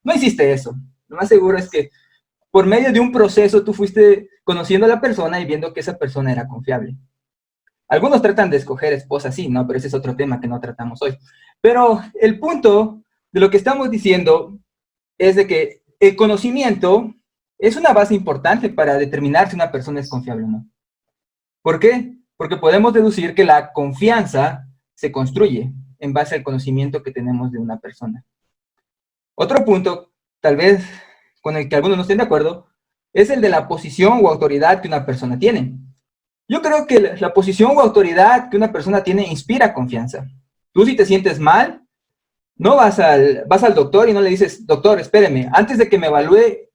No hiciste eso. Lo más seguro es que por medio de un proceso tú fuiste conociendo a la persona y viendo que esa persona era confiable. Algunos tratan de escoger esposa, sí, ¿no? Pero ese es otro tema que no tratamos hoy. Pero el punto de lo que estamos diciendo es de que el conocimiento es una base importante para determinar si una persona es confiable o no. ¿Por qué? Porque podemos deducir que la confianza se construye en base al conocimiento que tenemos de una persona. Otro punto, tal vez con el que algunos no estén de acuerdo, es el de la posición o autoridad que una persona tiene. Yo creo que la posición o autoridad que una persona tiene inspira confianza. Tú si te sientes mal, no vas al doctor y no le dices, doctor, espéreme, antes de que me evalúe,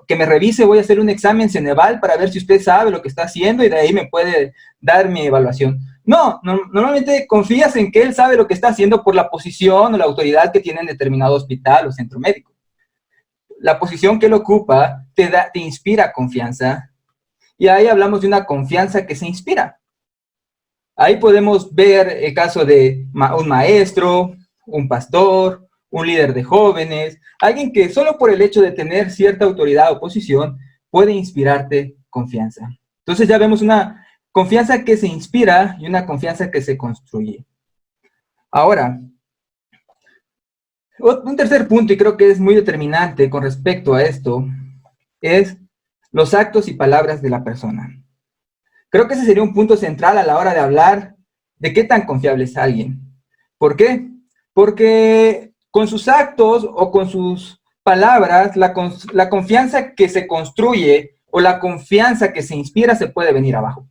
que me revise, voy a hacer un examen Ceneval para ver si usted sabe lo que está haciendo y de ahí me puede dar mi evaluación. No, normalmente confías en que él sabe lo que está haciendo por la posición o la autoridad que tiene en determinado hospital o centro médico. La posición que él ocupa te inspira confianza y ahí hablamos de una confianza que se inspira. Ahí podemos ver el caso de un maestro, un pastor, un líder de jóvenes, alguien que solo por el hecho de tener cierta autoridad o posición puede inspirarte confianza. Entonces ya vemos una confianza que se inspira y una confianza que se construye. Ahora, un tercer punto, y creo que es muy determinante con respecto a esto, es los actos y palabras de la persona. Creo que ese sería un punto central a la hora de hablar de qué tan confiable es alguien. ¿Por qué? Porque con sus actos o con sus palabras, la confianza que se construye o la confianza que se inspira se puede venir abajo.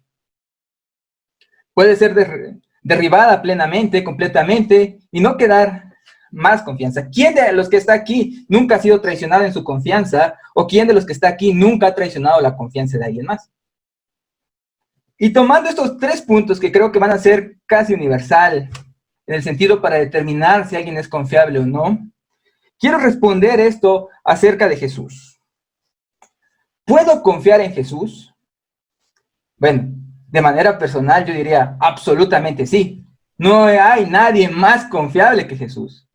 Puede ser derribada plenamente, completamente, y no quedar más confianza. ¿Quién de los que está aquí nunca ha sido traicionado en su confianza? ¿O quién de los que está aquí nunca ha traicionado la confianza de alguien más? Y tomando estos tres puntos que creo que van a ser casi universal en el sentido para determinar si alguien es confiable o no, quiero responder esto acerca de Jesús. ¿Puedo confiar en Jesús? Bueno, de manera personal yo diría absolutamente sí. No hay nadie más confiable que Jesús.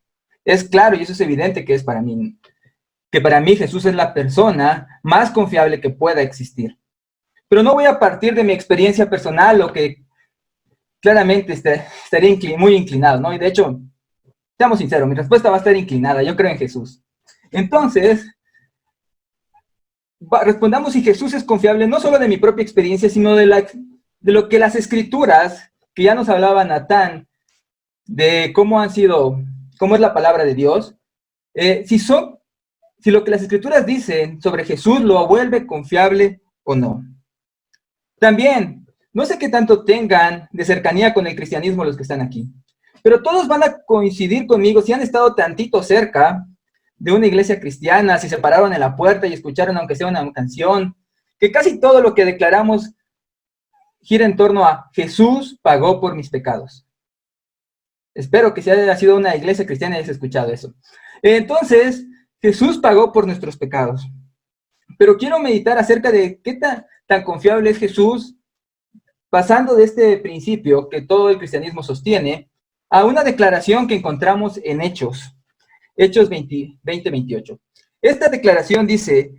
Es claro y eso es evidente que es para mí. Que para mí Jesús es la persona más confiable que pueda existir. Pero no voy a partir de mi experiencia personal, lo que claramente estaría muy inclinado, ¿no? Y de hecho, seamos sinceros, mi respuesta va a estar inclinada, yo creo en Jesús. Entonces, respondamos si Jesús es confiable, no solo de mi propia experiencia, sino de lo que las escrituras, que ya nos hablaba Natán, de cómo es la palabra de Dios, si lo que las escrituras dicen sobre Jesús lo vuelve confiable o no. También, no sé qué tanto tengan de cercanía con el cristianismo los que están aquí, pero todos van a coincidir conmigo si han estado tantito cerca de una iglesia cristiana, si se pararon en la puerta y escucharon aunque sea una canción, que casi todo lo que declaramos gira en torno a Jesús pagó por mis pecados. Espero que si haya sido una iglesia cristiana hayas escuchado eso. Entonces, Jesús pagó por nuestros pecados. Pero quiero meditar acerca de qué tan confiable es Jesús, pasando de este principio que todo el cristianismo sostiene, a una declaración que encontramos en Hechos 20-28. Esta declaración dice: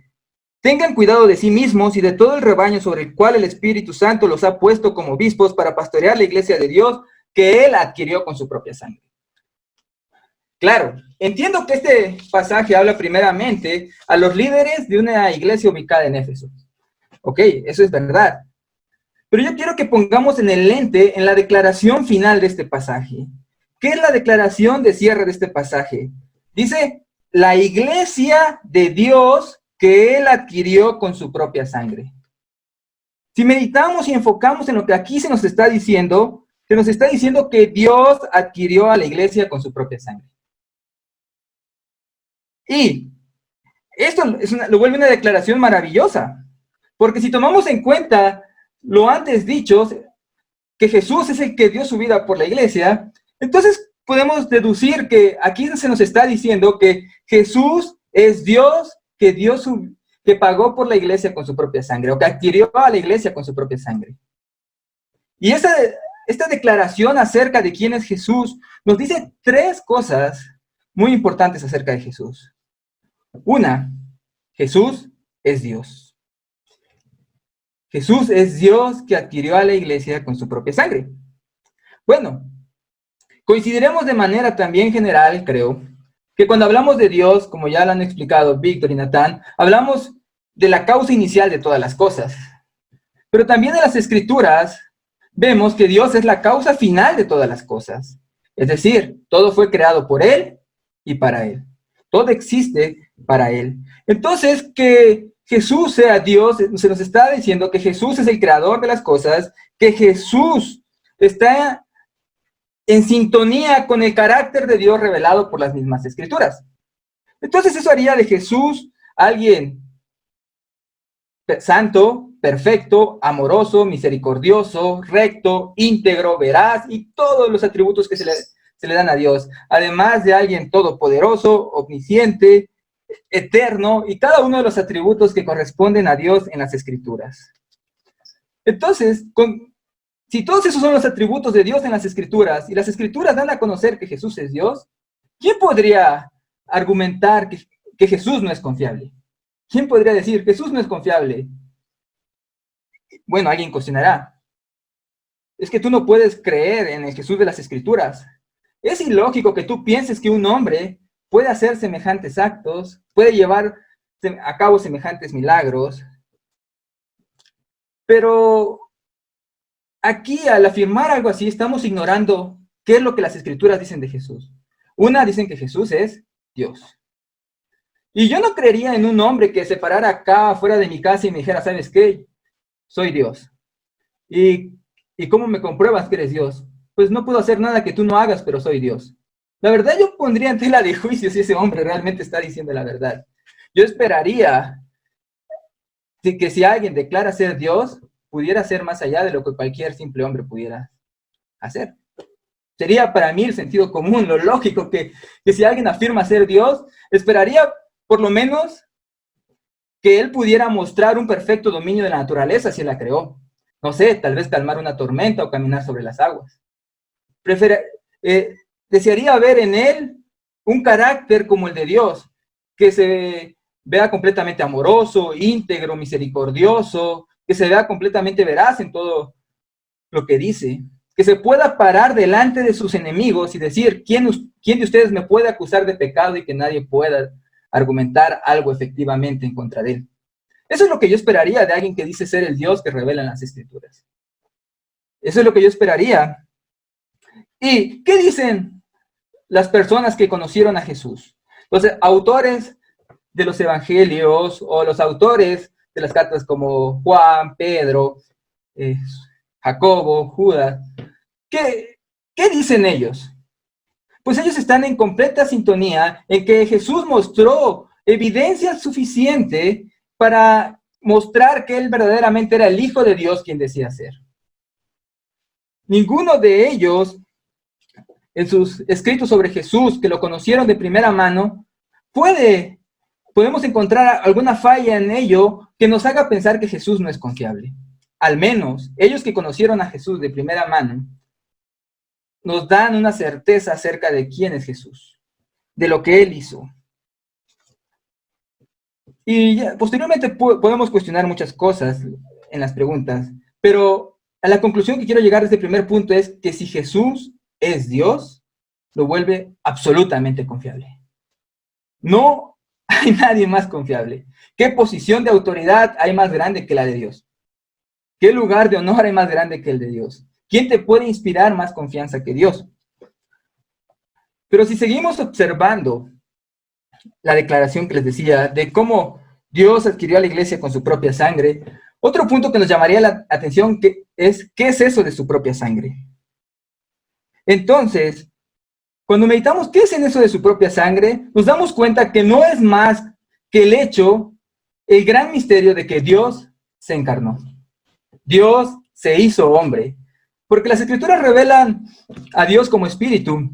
tengan cuidado de sí mismos y de todo el rebaño sobre el cual el Espíritu Santo los ha puesto como obispos para pastorear la iglesia de Dios que Él adquirió con su propia sangre. Claro, entiendo que este pasaje habla primeramente a los líderes de una iglesia ubicada en Éfeso. Ok, eso es verdad. Pero yo quiero que pongamos en el lente en la declaración final de este pasaje. ¿Qué es la declaración de cierre de este pasaje? Dice, la iglesia de Dios que Él adquirió con su propia sangre. Si meditamos y enfocamos en lo que aquí se nos está diciendo que Dios adquirió a la iglesia con su propia sangre. Y esto lo vuelve una declaración maravillosa, porque si tomamos en cuenta lo antes dicho, que Jesús es el que dio su vida por la iglesia, entonces podemos deducir que aquí se nos está diciendo que Jesús es Dios que pagó por la iglesia con su propia sangre, o que adquirió a la iglesia con su propia sangre. Y esta declaración acerca de quién es Jesús nos dice tres cosas muy importantes acerca de Jesús. Una, Jesús es Dios. Jesús es Dios que adquirió a la iglesia con su propia sangre. Bueno, coincidiremos de manera también general, creo, que cuando hablamos de Dios, como ya lo han explicado Víctor y Natán, hablamos de la causa inicial de todas las cosas. Pero también en las Escrituras vemos que Dios es la causa final de todas las cosas. Es decir, todo fue creado por Él y para Él. Todo existe para Él. Entonces, que Jesús sea Dios, se nos está diciendo que Jesús es el creador de las cosas, que Jesús está en sintonía con el carácter de Dios revelado por las mismas Escrituras. Entonces eso haría de Jesús alguien santo, perfecto, amoroso, misericordioso, recto, íntegro, veraz y todos los atributos que se le dan a Dios. Además de alguien todopoderoso, omnisciente, eterno y cada uno de los atributos que corresponden a Dios en las Escrituras. Entonces, si todos esos son los atributos de Dios en las Escrituras, y las Escrituras dan a conocer que Jesús es Dios, ¿quién podría argumentar que Jesús no es confiable? ¿Quién podría decir, Jesús no es confiable? Bueno, alguien cuestionará. Es que tú no puedes creer en el Jesús de las Escrituras. Es ilógico que tú pienses que un hombre puede hacer semejantes actos, puede llevar a cabo semejantes milagros. Pero aquí, al afirmar algo así, estamos ignorando qué es lo que las Escrituras dicen de Jesús. Una, dicen que Jesús es Dios. Y yo no creería en un hombre que se parara acá fuera de mi casa y me dijera, ¿sabes qué? Soy Dios. ¿Y cómo me compruebas que eres Dios? Pues no puedo hacer nada que tú no hagas, pero soy Dios. La verdad, yo pondría en tela de juicio si ese hombre realmente está diciendo la verdad. Yo esperaría que si alguien declara ser Dios, pudiera ser más allá de lo que cualquier simple hombre pudiera hacer. Sería para mí el sentido común, lo lógico, que si alguien afirma ser Dios, esperaría por lo menos que él pudiera mostrar un perfecto dominio de la naturaleza si él la creó. No sé, tal vez calmar una tormenta o caminar sobre las aguas. Desearía ver en él un carácter como el de Dios, que se vea completamente amoroso, íntegro, misericordioso, que se vea completamente veraz en todo lo que dice, que se pueda parar delante de sus enemigos y decir, ¿quién de ustedes me puede acusar de pecado? Y que nadie pueda argumentar algo efectivamente en contra de él. Eso es lo que yo esperaría de alguien que dice ser el Dios que revela en las Escrituras. Eso es lo que yo esperaría. ¿Y qué dicen las personas que conocieron a Jesús? Los autores de los evangelios o los autores de las cartas como Juan, Pedro, Jacobo, Judas. ¿Qué dicen ellos? Pues ellos están en completa sintonía en que Jesús mostró evidencia suficiente para mostrar que él verdaderamente era el Hijo de Dios quien decía ser. Ninguno de ellos, en sus escritos sobre Jesús, que lo conocieron de primera mano, podemos encontrar alguna falla en ello que nos haga pensar que Jesús no es confiable. Al menos, ellos que conocieron a Jesús de primera mano, nos dan una certeza acerca de quién es Jesús, de lo que Él hizo. Y posteriormente podemos cuestionar muchas cosas en las preguntas, pero a la conclusión que quiero llegar de este primer punto es que si Jesús es Dios, lo vuelve absolutamente confiable. No hay nadie más confiable. ¿Qué posición de autoridad hay más grande que la de Dios? ¿Qué lugar de honor hay más grande que el de Dios? ¿Quién te puede inspirar más confianza que Dios? Pero si seguimos observando la declaración que les decía de cómo Dios adquirió a la iglesia con su propia sangre. Otro punto que nos llamaría la atención es, ¿qué es eso de su propia sangre? Entonces, cuando meditamos qué es en eso de su propia sangre, nos damos cuenta que no es más que el gran misterio de que Dios se encarnó. Dios se hizo hombre. Porque las Escrituras revelan a Dios como espíritu,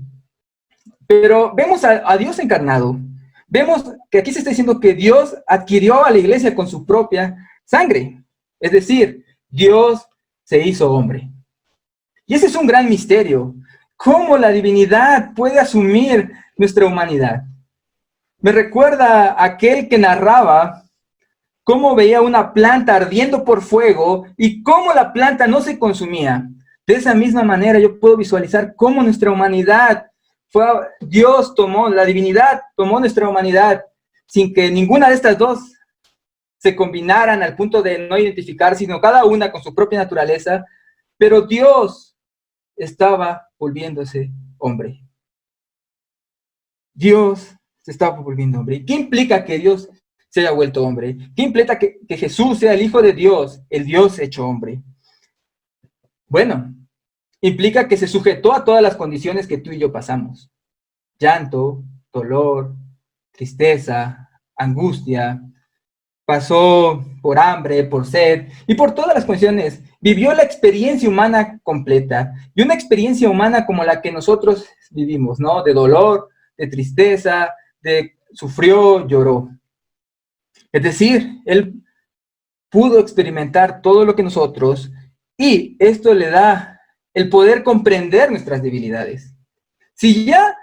pero vemos a Dios encarnado. Vemos que aquí se está diciendo que Dios adquirió a la iglesia con su propia sangre. Es decir, Dios se hizo hombre. Y ese es un gran misterio. ¿Cómo la divinidad puede asumir nuestra humanidad? Me recuerda a aquel que narraba cómo veía una planta ardiendo por fuego y cómo la planta no se consumía. De esa misma manera yo puedo visualizar cómo nuestra humanidad la divinidad tomó nuestra humanidad sin que ninguna de estas dos se combinaran al punto de no identificar, sino cada una con su propia naturaleza, pero Dios estaba volviéndose hombre. Dios se estaba volviendo hombre. ¿Qué implica que Dios se haya vuelto hombre? ¿Qué implica que Jesús sea el Hijo de Dios, el Dios hecho hombre? Bueno, implica que se sujetó a todas las condiciones que tú y yo pasamos. Llanto, dolor, tristeza, angustia. Pasó por hambre, por sed y por todas las condiciones. Vivió la experiencia humana completa. Y una experiencia humana como la que nosotros vivimos, ¿no? De dolor, de tristeza, sufrió, lloró. Es decir, Él pudo experimentar todo lo que nosotros, y esto le da el poder comprender nuestras debilidades. Si ya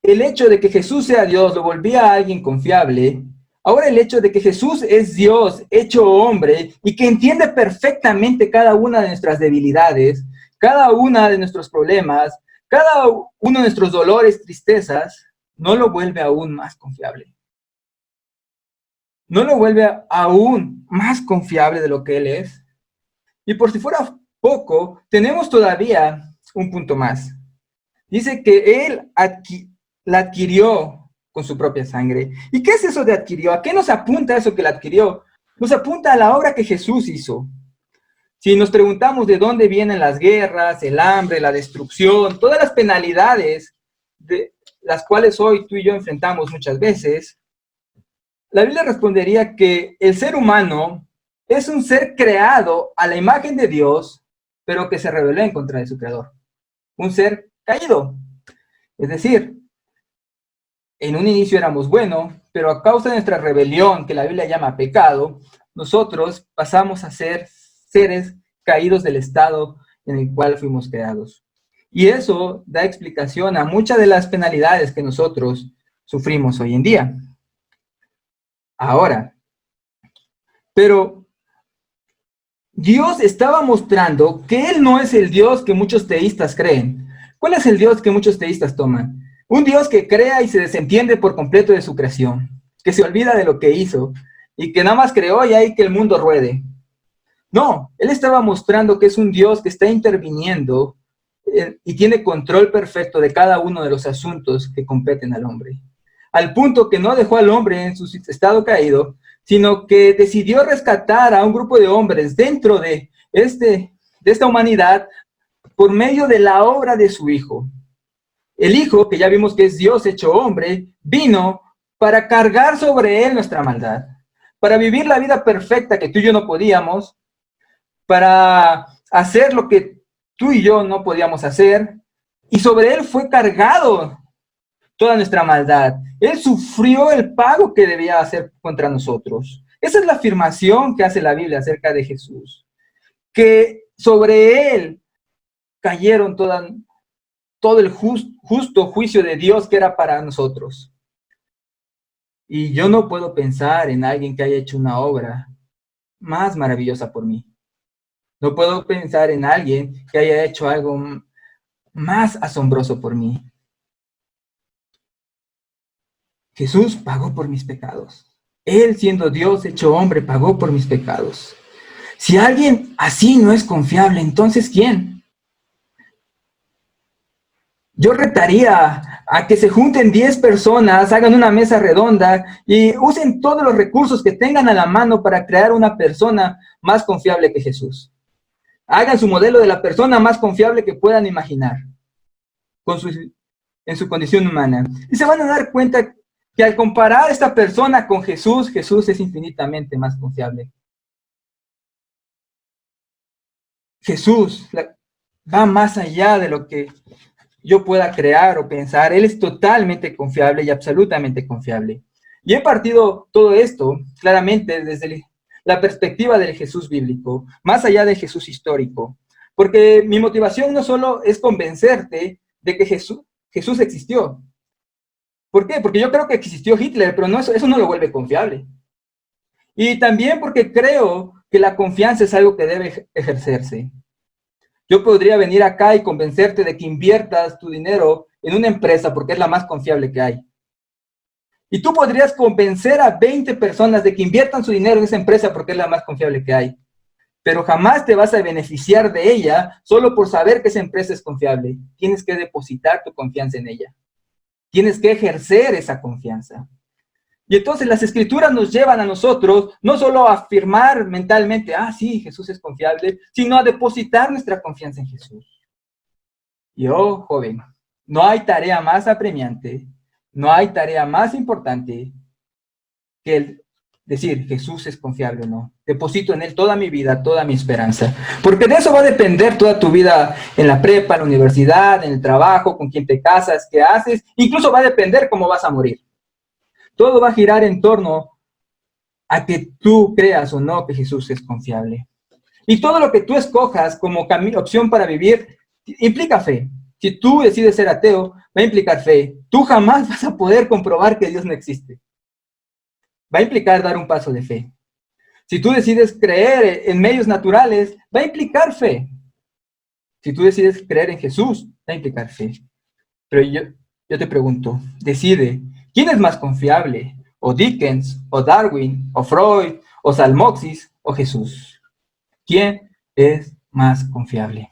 el hecho de que Jesús sea Dios lo volvía a alguien confiable, ahora el hecho de que Jesús es Dios hecho hombre y que entiende perfectamente cada una de nuestras debilidades, cada una de nuestros problemas, cada uno de nuestros dolores, tristezas, no lo vuelve aún más confiable. No lo vuelve aún más confiable de lo que Él es. Y por si fuera poco, tenemos todavía un punto más. Dice que Él la adquirió con su propia sangre. ¿Y qué es eso de adquirió? ¿A qué nos apunta eso que la adquirió? Nos apunta a la obra que Jesús hizo. Si nos preguntamos de dónde vienen las guerras, el hambre, la destrucción, todas las penalidades de las cuales hoy tú y yo enfrentamos muchas veces, la Biblia respondería que el ser humano es un ser creado a la imagen de Dios, pero que se rebeló en contra de su creador. Un ser caído. Es decir, en un inicio éramos buenos, pero a causa de nuestra rebelión, que la Biblia llama pecado, nosotros pasamos a ser seres caídos del estado en el cual fuimos creados. Y eso da explicación a muchas de las penalidades que nosotros sufrimos hoy en día. Ahora, pero Dios estaba mostrando que Él no es el Dios que muchos teístas creen. ¿Cuál es el Dios que muchos teístas toman? Un Dios que crea y se desentiende por completo de su creación, que se olvida de lo que hizo y que nada más creó y hay que el mundo ruede. No, Él estaba mostrando que es un Dios que está interviniendo y tiene control perfecto de cada uno de los asuntos que competen al hombre. Al punto que no dejó al hombre en su estado caído, sino que decidió rescatar a un grupo de hombres dentro de esta humanidad por medio de la obra de su Hijo. El Hijo, que ya vimos que es Dios hecho hombre, vino para cargar sobre Él nuestra maldad, para vivir la vida perfecta que tú y yo no podíamos, para hacer lo que tú y yo no podíamos hacer, y sobre Él fue cargado toda nuestra maldad. Él sufrió el pago que debía hacer contra nosotros. Esa es la afirmación que hace la Biblia acerca de Jesús, que sobre Él cayeron todo el justo juicio de Dios que era para nosotros. Y yo no puedo pensar en alguien que haya hecho una obra más maravillosa por mí. No puedo pensar en alguien que haya hecho algo más asombroso por mí. Jesús pagó por mis pecados. Él, siendo Dios hecho hombre, pagó por mis pecados. Si alguien así no es confiable, entonces ¿quién? Yo retaría a que se junten 10 personas, hagan una mesa redonda y usen todos los recursos que tengan a la mano para crear una persona más confiable que Jesús. Hagan su modelo de la persona más confiable que puedan imaginar en su condición humana. Y se van a dar cuenta que al comparar a esta persona con Jesús, Jesús es infinitamente más confiable. Jesús va más allá de lo que yo pueda crear o pensar. Él es totalmente confiable y absolutamente confiable. Y he partido todo esto claramente desde la perspectiva del Jesús bíblico, más allá del Jesús histórico. Porque mi motivación no solo es convencerte de que Jesús existió. ¿Por qué? Porque yo creo que existió Hitler, pero no, eso no lo vuelve confiable. Y también porque creo que la confianza es algo que debe ejercerse. Yo podría venir acá y convencerte de que inviertas tu dinero en una empresa porque es la más confiable que hay. Y tú podrías convencer a 20 personas de que inviertan su dinero en esa empresa porque es la más confiable que hay. Pero jamás te vas a beneficiar de ella solo por saber que esa empresa es confiable. Tienes que depositar tu confianza en ella. Tienes que ejercer esa confianza. Y entonces las escrituras nos llevan a nosotros no solo a afirmar mentalmente, sí, Jesús es confiable, sino a depositar nuestra confianza en Jesús. Y joven, no hay tarea más apremiante, no hay tarea más importante que el decir, Jesús es confiable o no. Deposito en Él toda mi vida, toda mi esperanza. Porque de eso va a depender toda tu vida en la prepa, en la universidad, en el trabajo, con quién te casas, qué haces. Incluso va a depender cómo vas a morir. Todo va a girar en torno a que tú creas o no que Jesús es confiable. Y todo lo que tú escojas como opción para vivir implica fe. Si tú decides ser ateo, va a implicar fe. Tú jamás vas a poder comprobar que Dios no existe. Va a implicar dar un paso de fe. Si tú decides creer en medios naturales, va a implicar fe. Si tú decides creer en Jesús, va a implicar fe. Pero yo te pregunto, decide, ¿quién es más confiable? ¿O Dickens, o Darwin, o Freud, o Salmoxis, o Jesús? ¿Quién es más confiable?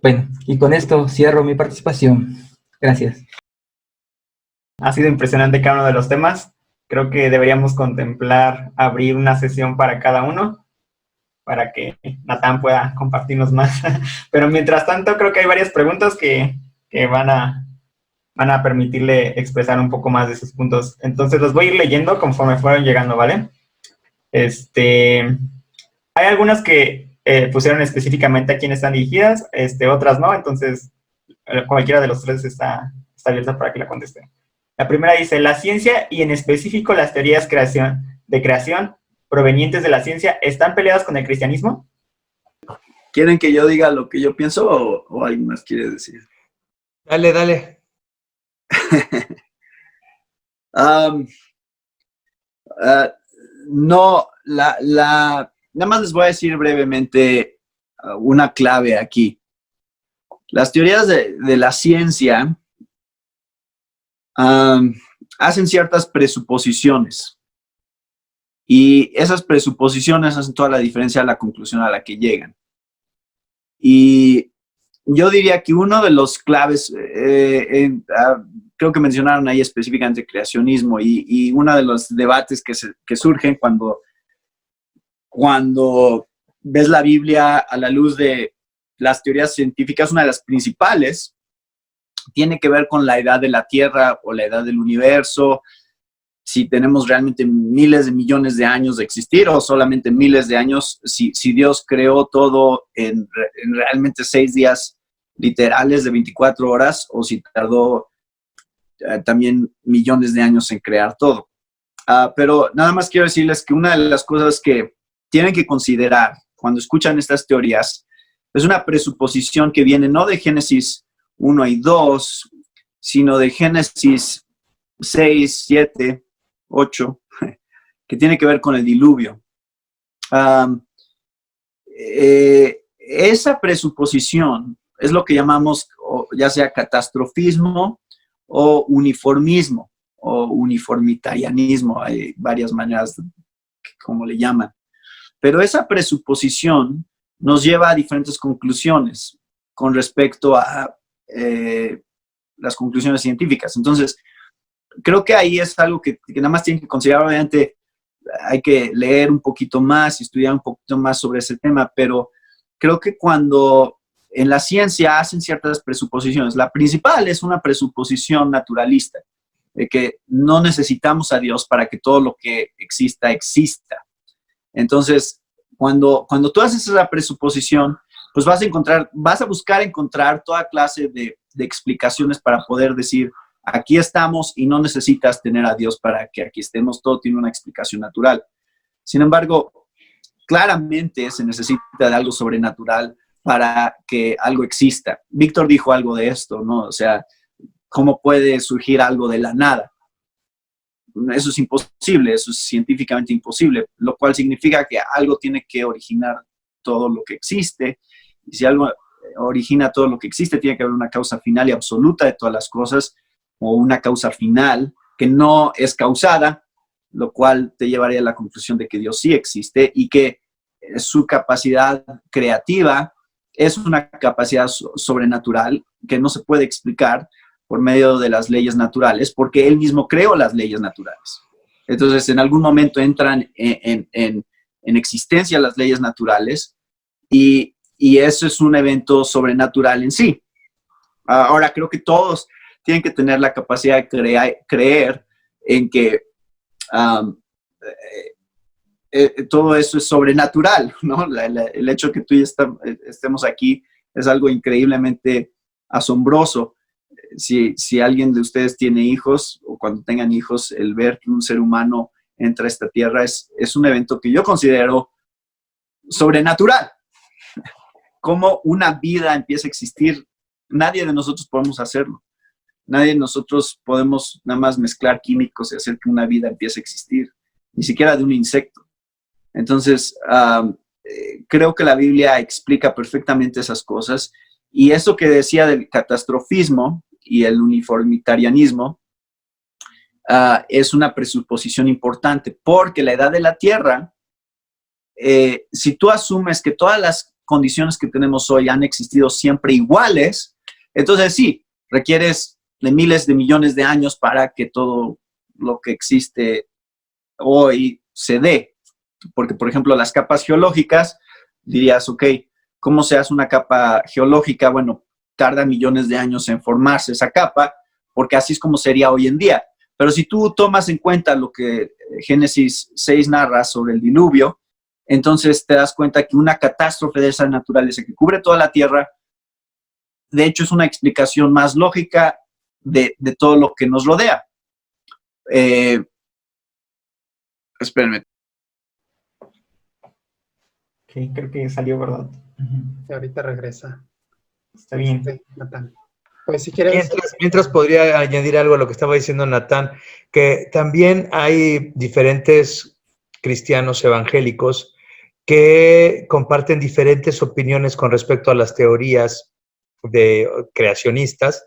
Bueno, y con esto cierro mi participación. Gracias. Ha sido impresionante cada uno de los temas. Creo que deberíamos contemplar abrir una sesión para cada uno, para que Natán pueda compartirnos más. Pero mientras tanto, creo que hay varias preguntas que van a permitirle expresar un poco más de sus puntos. Entonces, los voy a ir leyendo conforme fueron llegando, ¿vale? Hay algunas que pusieron específicamente a quién están dirigidas, otras no, entonces cualquiera de los tres está abierta para que la conteste. La primera dice, la ciencia y en específico las teorías de creación provenientes de la ciencia, ¿están peleadas con el cristianismo? ¿Quieren que yo diga lo que yo pienso o alguien más quiere decir? Dale. No, nada más les voy a decir brevemente una clave aquí. Las teorías de la ciencia hacen ciertas presuposiciones y esas presuposiciones hacen toda la diferencia a la conclusión a la que llegan. Y yo diría que uno de los claves, creo que mencionaron ahí específicamente creacionismo y uno de los debates que surgen cuando ves la Biblia a la luz de las teorías científicas, una de las principales tiene que ver con la edad de la Tierra o la edad del universo, si tenemos realmente miles de millones de años de existir o solamente miles de años, si Dios creó todo en realmente 6 días literales de 24 horas o si tardó también millones de años en crear todo. Pero nada más quiero decirles que una de las cosas que tienen que considerar cuando escuchan estas teorías es una presuposición que viene no de Génesis 1 y 2, sino de Génesis 6, 7, 8, que tiene que ver con el diluvio. Esa presuposición es lo que llamamos ya sea catastrofismo o uniformismo o uniformitarianismo. Hay varias maneras como le llaman. Pero esa presuposición nos lleva a diferentes conclusiones con respecto a las conclusiones científicas. Entonces, creo que ahí es algo que nada más tienen que considerar. Obviamente hay que leer un poquito más y estudiar un poquito más sobre ese tema, pero creo que cuando en la ciencia hacen ciertas presuposiciones, la principal es una presuposición naturalista, de que no necesitamos a Dios para que todo lo que exista, exista. Entonces, cuando tú haces esa presuposición, pues vas a buscar encontrar toda clase de explicaciones para poder decir, aquí estamos y no necesitas tener a Dios para que aquí estemos, todo tiene una explicación natural. Sin embargo, claramente se necesita de algo sobrenatural para que algo exista. Víctor dijo algo de esto, ¿no? O sea, ¿cómo puede surgir algo de la nada? Eso es imposible, eso es científicamente imposible, lo cual significa que algo tiene que originar todo lo que existe, y si algo origina todo lo que existe, tiene que haber una causa final y absoluta de todas las cosas, o una causa final que no es causada, lo cual te llevaría a la conclusión de que Dios sí existe y que su capacidad creativa es una capacidad sobrenatural que no se puede explicar por medio de las leyes naturales, porque Él mismo creó las leyes naturales. Entonces, en algún momento entran en existencia las leyes naturales y eso es un evento sobrenatural en sí. Ahora, creo que todos tienen que tener la capacidad de creer en que todo eso es sobrenatural, ¿no? El hecho de que tú y yo estemos aquí es algo increíblemente asombroso. Si alguien de ustedes tiene hijos, o cuando tengan hijos, el ver que un ser humano entra a esta tierra es un evento que yo considero sobrenatural. Cómo una vida empieza a existir, nadie de nosotros podemos hacerlo. Nadie de nosotros podemos nada más mezclar químicos y hacer que una vida empiece a existir, ni siquiera de un insecto. Entonces, creo que la Biblia explica perfectamente esas cosas. Y eso que decía del catastrofismo y el uniformitarianismo es una presuposición importante, porque la edad de la Tierra, si tú asumes que todas las condiciones que tenemos hoy han existido siempre iguales, entonces sí, requieres de miles de millones de años para que todo lo que existe hoy se dé. Porque, por ejemplo, las capas geológicas, dirías, ok, ¿cómo se hace una capa geológica? Bueno, tarda millones de años en formarse esa capa, porque así es como sería hoy en día. Pero si tú tomas en cuenta lo que Génesis 6 narra sobre el diluvio, entonces te das cuenta que una catástrofe de esa naturaleza que cubre toda la Tierra, de hecho es una explicación más lógica de todo lo que nos rodea. Espérenme. Okay, creo que salió, ¿verdad? Y ahorita regresa. Está bien. Natán. Pues si quieres... Mientras podría añadir algo a lo que estaba diciendo Natán, que también hay diferentes cristianos evangélicos que comparten diferentes opiniones con respecto a las teorías de creacionistas,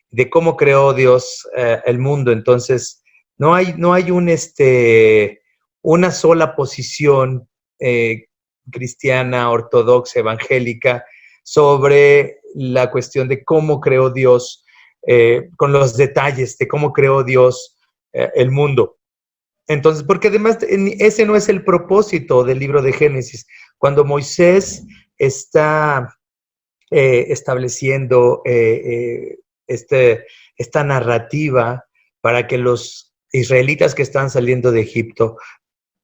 de cómo creó Dios el mundo. Entonces, no hay una sola posición cristiana, ortodoxa, evangélica, sobre la cuestión de cómo creó Dios, con los detalles de cómo creó Dios el mundo. Entonces, porque además ese no es el propósito del libro de Génesis. Cuando Moisés está estableciendo esta narrativa para que los israelitas que están saliendo de Egipto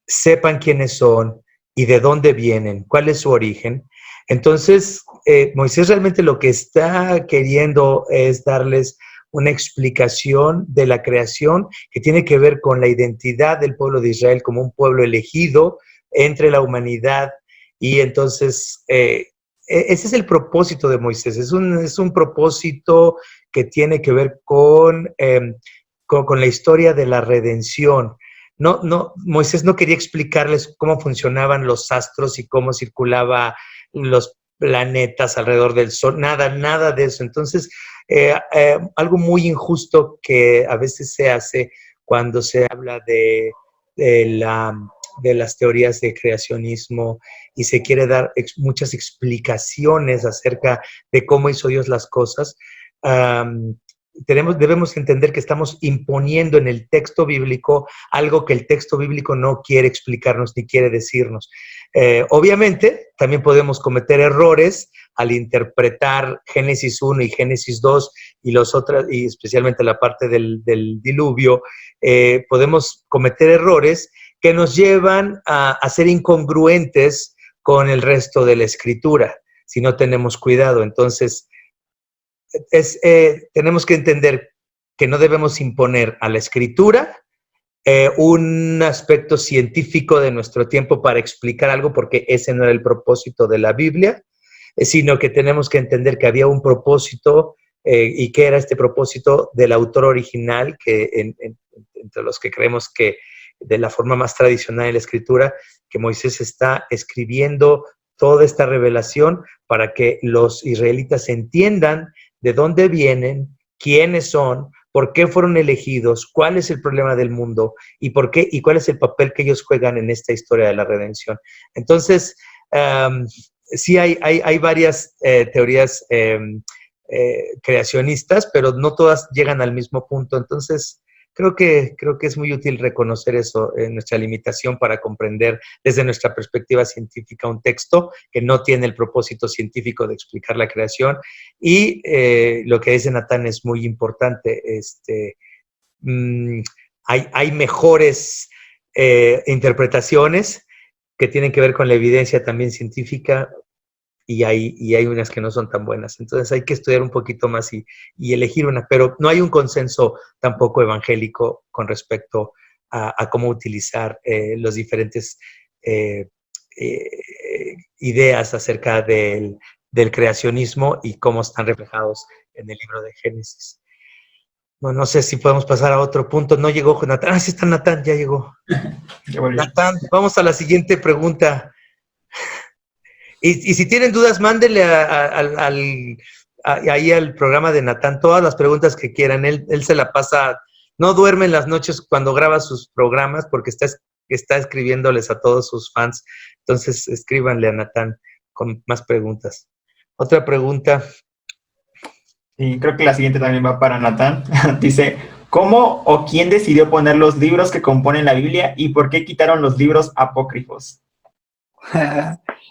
sepan quiénes son y de dónde vienen, cuál es su origen. Entonces, Moisés realmente lo que está queriendo es darles una explicación de la creación que tiene que ver con la identidad del pueblo de Israel como un pueblo elegido entre la humanidad. Y entonces, ese es el propósito de Moisés. Es un propósito que tiene que ver con la historia de la redención. Moisés no quería explicarles cómo funcionaban los astros y cómo circulaba los planetas alrededor del sol, nada de eso. Entonces, algo muy injusto que a veces se hace cuando se habla de las teorías de creacionismo y se quiere dar muchas explicaciones acerca de cómo hizo Dios las cosas. debemos entender que estamos imponiendo en el texto bíblico algo que el texto bíblico no quiere explicarnos ni quiere decirnos. Obviamente, también podemos cometer errores al interpretar Génesis 1 y Génesis 2 y especialmente la parte del diluvio. Podemos cometer errores que nos llevan a ser incongruentes con el resto de la Escritura, si no tenemos cuidado. Entonces, tenemos que entender que no debemos imponer a la Escritura un aspecto científico de nuestro tiempo para explicar algo, porque ese no era el propósito de la Biblia, sino que tenemos que entender que había un propósito y que era este propósito del autor original, que entre los que creemos que de la forma más tradicional de la Escritura, que Moisés está escribiendo toda esta revelación para que los israelitas entiendan de dónde vienen, quiénes son, por qué fueron elegidos, cuál es el problema del mundo y por qué y cuál es el papel que ellos juegan en esta historia de la redención. Entonces, sí hay varias teorías creacionistas, pero no todas llegan al mismo punto. Entonces, creo que es muy útil reconocer eso, nuestra limitación para comprender desde nuestra perspectiva científica un texto que no tiene el propósito científico de explicar la creación. Y lo que dice Natán es muy importante. Hay mejores interpretaciones que tienen que ver con la evidencia también científica, y hay unas que no son tan buenas. Entonces hay que estudiar un poquito más y elegir una, pero no hay un consenso tampoco evangélico con respecto a cómo utilizar los diferentes ideas acerca del creacionismo y cómo están reflejados en el libro de Génesis. Bueno, no sé si podemos pasar a otro punto. No llegó Natán. Ah, sí está Natán, ya llegó. Natán, vamos a la siguiente pregunta. Y si tienen dudas, mándenle ahí al programa de Natán todas las preguntas que quieran. Él se la pasa, no duerme en las noches cuando graba sus programas porque está escribiéndoles a todos sus fans. Entonces, escríbanle a Natán con más preguntas. Otra pregunta. Sí, creo que la siguiente también va para Natán. Dice, ¿cómo o quién decidió poner los libros que componen la Biblia y por qué quitaron los libros apócrifos?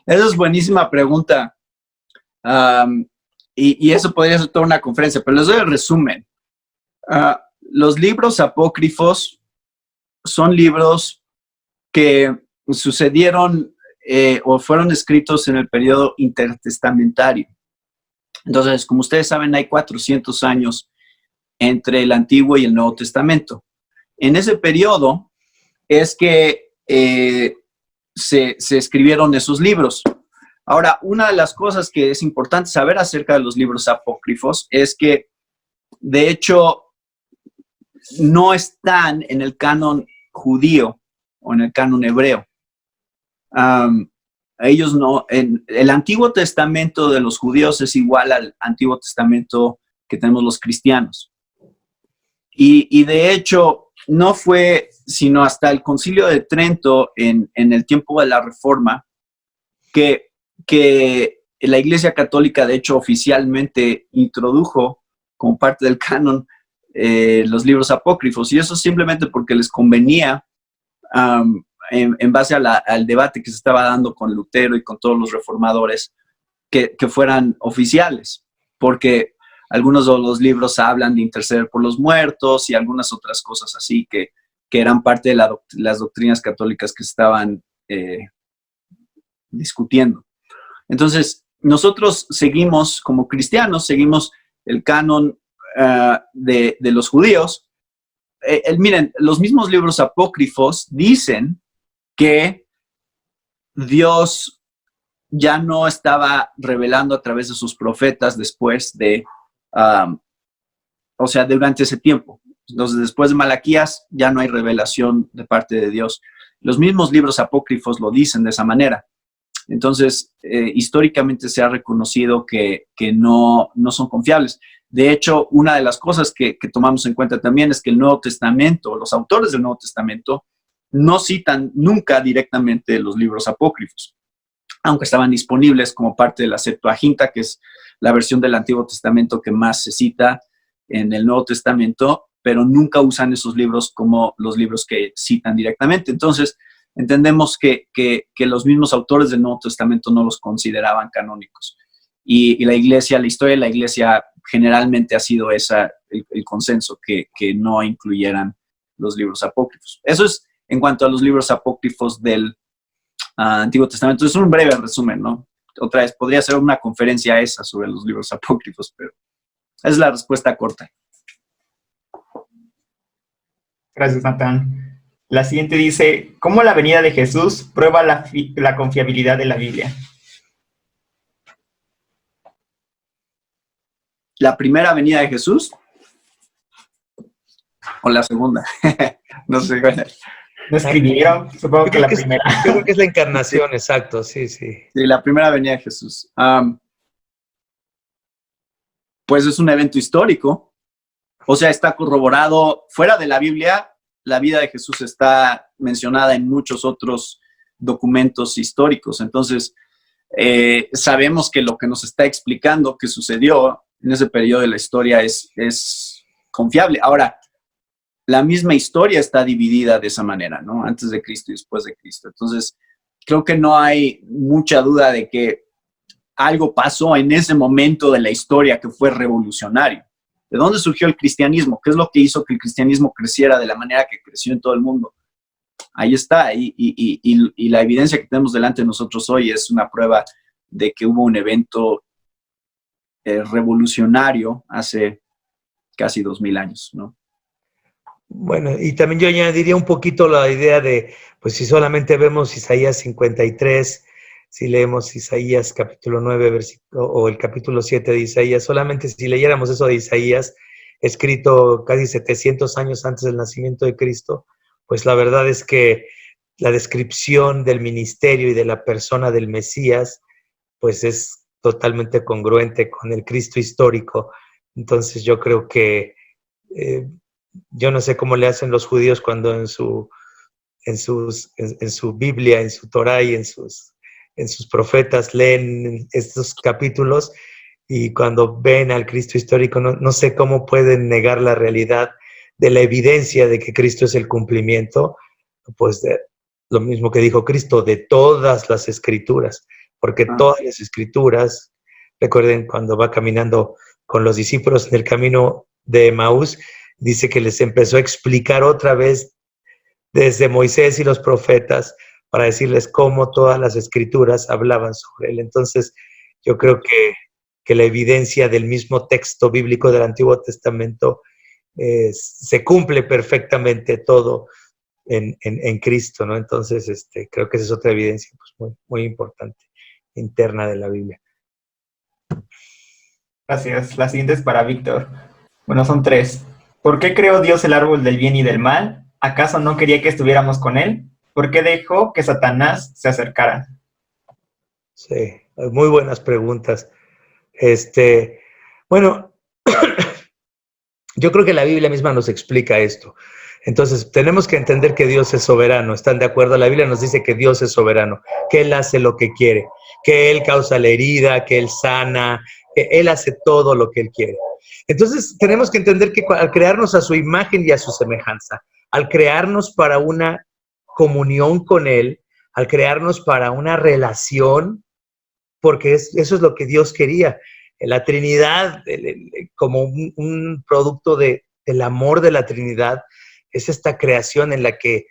Esa es buenísima pregunta. Y eso podría ser toda una conferencia, pero les doy el resumen. Los libros apócrifos son libros que sucedieron o fueron escritos en el periodo intertestamentario. Entonces, como ustedes saben, hay 400 años entre el Antiguo y el Nuevo Testamento. En ese periodo es que se escribieron esos libros. Ahora, una de las cosas que es importante saber acerca de los libros apócrifos es que, de hecho, no están en el canon judío o en el canon hebreo. Ellos no, en el Antiguo Testamento de los judíos es igual al Antiguo Testamento que tenemos los cristianos. Y de hecho, no fue sino hasta el Concilio de Trento, en el tiempo de la Reforma, que la Iglesia Católica, de hecho, oficialmente introdujo como parte del canon los libros apócrifos. Y eso simplemente porque les convenía, en base al debate que se estaba dando con Lutero y con todos los reformadores, que fueran oficiales, porque algunos de los libros hablan de interceder por los muertos y algunas otras cosas así que eran parte de las doctrinas católicas que estaban discutiendo. Entonces, nosotros seguimos, como cristianos, seguimos el canon de los judíos. Miren, los mismos libros apócrifos dicen que Dios ya no estaba revelando a través de sus profetas después de, durante ese tiempo. Entonces, después de Malaquías ya no hay revelación de parte de Dios. Los mismos libros apócrifos lo dicen de esa manera. Entonces, históricamente se ha reconocido que no son confiables. De hecho, una de las cosas que tomamos en cuenta también es que el Nuevo Testamento, los autores del Nuevo Testamento, no citan nunca directamente los libros apócrifos, aunque estaban disponibles como parte de la Septuaginta, que es la versión del Antiguo Testamento que más se cita. en el Nuevo Testamento, pero nunca usan esos libros como los libros que citan directamente. Entonces, entendemos que los mismos autores del Nuevo Testamento no los consideraban canónicos. Y la iglesia, la historia de la iglesia generalmente ha sido el consenso, que no incluyeran los libros apócrifos. Eso es en cuanto a los libros apócrifos del Antiguo Testamento. Es un breve resumen, ¿no? Otra vez, podría ser una conferencia esa sobre los libros apócrifos, pero esa es la respuesta corta. Gracias, Natán. La siguiente dice, ¿cómo la venida de Jesús prueba la confiabilidad de la Biblia? ¿La primera venida de Jesús? ¿O la segunda? No sé. ¿No escribieron? Supongo que la primera. Yo creo que es la encarnación, exacto, sí. Sí, la primera venida de Jesús. Pues es un evento histórico. O sea, está corroborado. Fuera de la Biblia, la vida de Jesús está mencionada en muchos otros documentos históricos. Entonces, sabemos que lo que nos está explicando que sucedió en ese periodo de la historia es confiable. Ahora, la misma historia está dividida de esa manera, ¿no? Antes de Cristo y después de Cristo. Entonces, creo que no hay mucha duda de que algo pasó en ese momento de la historia que fue revolucionario. ¿De dónde surgió el cristianismo? ¿Qué es lo que hizo que el cristianismo creciera de la manera que creció en todo el mundo? Ahí está. Y la evidencia que tenemos delante de nosotros hoy es una prueba de que hubo un evento revolucionario hace casi 2000 años, ¿no? Bueno, y también yo añadiría un poquito la idea de, pues si solamente vemos Isaías 53, si leemos Isaías capítulo 9 o el capítulo 7 de Isaías, solamente si leyéramos eso de Isaías, escrito casi 700 años antes del nacimiento de Cristo, pues la verdad es que la descripción del ministerio y de la persona del Mesías, pues es totalmente congruente con el Cristo histórico. Entonces yo creo que yo no sé cómo le hacen los judíos cuando en su Biblia, en su Torá y en sus profetas leen estos capítulos, y cuando ven al Cristo histórico no sé cómo pueden negar la realidad de la evidencia de que Cristo es el cumplimiento, pues de lo mismo que dijo Cristo, de todas las escrituras, porque todas las escrituras, recuerden cuando va caminando con los discípulos en el camino de Emaús, dice que les empezó a explicar otra vez desde Moisés y los profetas para decirles cómo todas las escrituras hablaban sobre él. Entonces, yo creo que la evidencia del mismo texto bíblico del Antiguo Testamento se cumple perfectamente todo en Cristo, ¿no? Entonces, creo que esa es otra evidencia pues, muy, muy importante, interna de la Biblia. Gracias. La siguiente es para Víctor. Bueno, son 3. ¿Por qué creó Dios el árbol del bien y del mal? ¿Acaso no quería que estuviéramos con él? ¿Por qué dejó que Satanás se acercara? Sí, muy buenas preguntas. Bueno, yo creo que la Biblia misma nos explica esto. Entonces, tenemos que entender que Dios es soberano. ¿Están de acuerdo? La Biblia nos dice que Dios es soberano, que Él hace lo que quiere, que Él causa la herida, que Él sana, que Él hace todo lo que Él quiere. Entonces, tenemos que entender que al crearnos a su imagen y a su semejanza, al crearnos para una comunión con Él, al crearnos para una relación, porque eso es lo que Dios quería. La Trinidad, como un producto del amor de la Trinidad, es esta creación en la que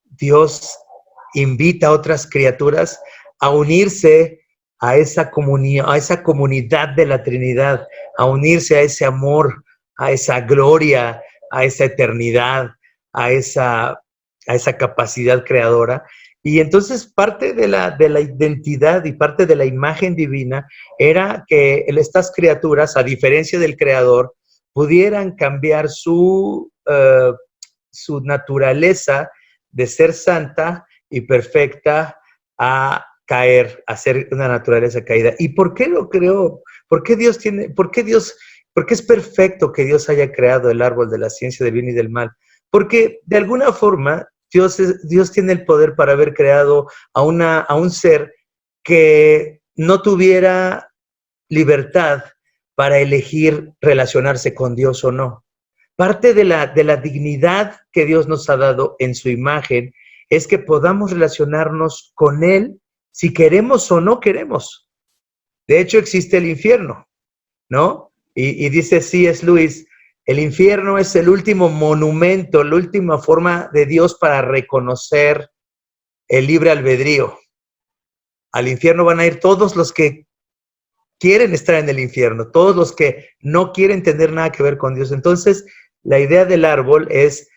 Dios invita a otras criaturas a unirse a esa comunión, a esa comunidad de la Trinidad, a unirse a ese amor, a esa gloria, a esa eternidad, a esa capacidad creadora. Y entonces parte de la identidad y parte de la imagen divina era que estas criaturas, a diferencia del Creador, pudieran cambiar su naturaleza de ser santa y perfecta a caer, a ser una naturaleza caída. ¿Y por qué lo creó? ¿Por qué es perfecto que Dios haya creado el árbol de la ciencia del bien y del mal? Porque de alguna forma Dios tiene el poder para haber creado a un ser que no tuviera libertad para elegir relacionarse con Dios o no. Parte de la dignidad que Dios nos ha dado en su imagen es que podamos relacionarnos con Él si queremos o no queremos. De hecho, existe el infierno, ¿no? Y dice C.S. Lewis, el infierno es el último monumento, la última forma de Dios para reconocer el libre albedrío. Al infierno van a ir todos los que quieren estar en el infierno, todos los que no quieren tener nada que ver con Dios. Entonces, la idea del árbol es,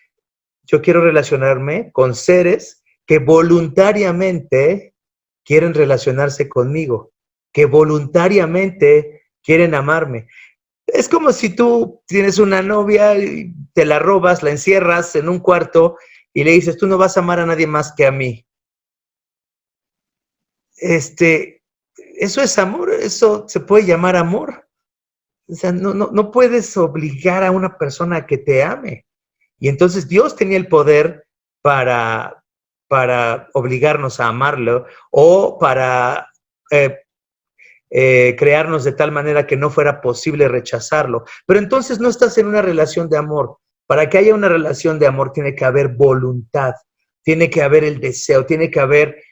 yo quiero relacionarme con seres que voluntariamente quieren relacionarse conmigo, que voluntariamente quieren amarme. Es como si tú tienes una novia y te la robas, la encierras en un cuarto y le dices, tú no vas a amar a nadie más que a mí. Eso es amor, eso se puede llamar amor. O sea, no puedes obligar a una persona a que te ame. Y entonces Dios tenía el poder para obligarnos a amarlo o para crearnos de tal manera que no fuera posible rechazarlo. Pero entonces no estás en una relación de amor. Para que haya una relación de amor tiene que haber voluntad, tiene que haber el deseo, tiene que haber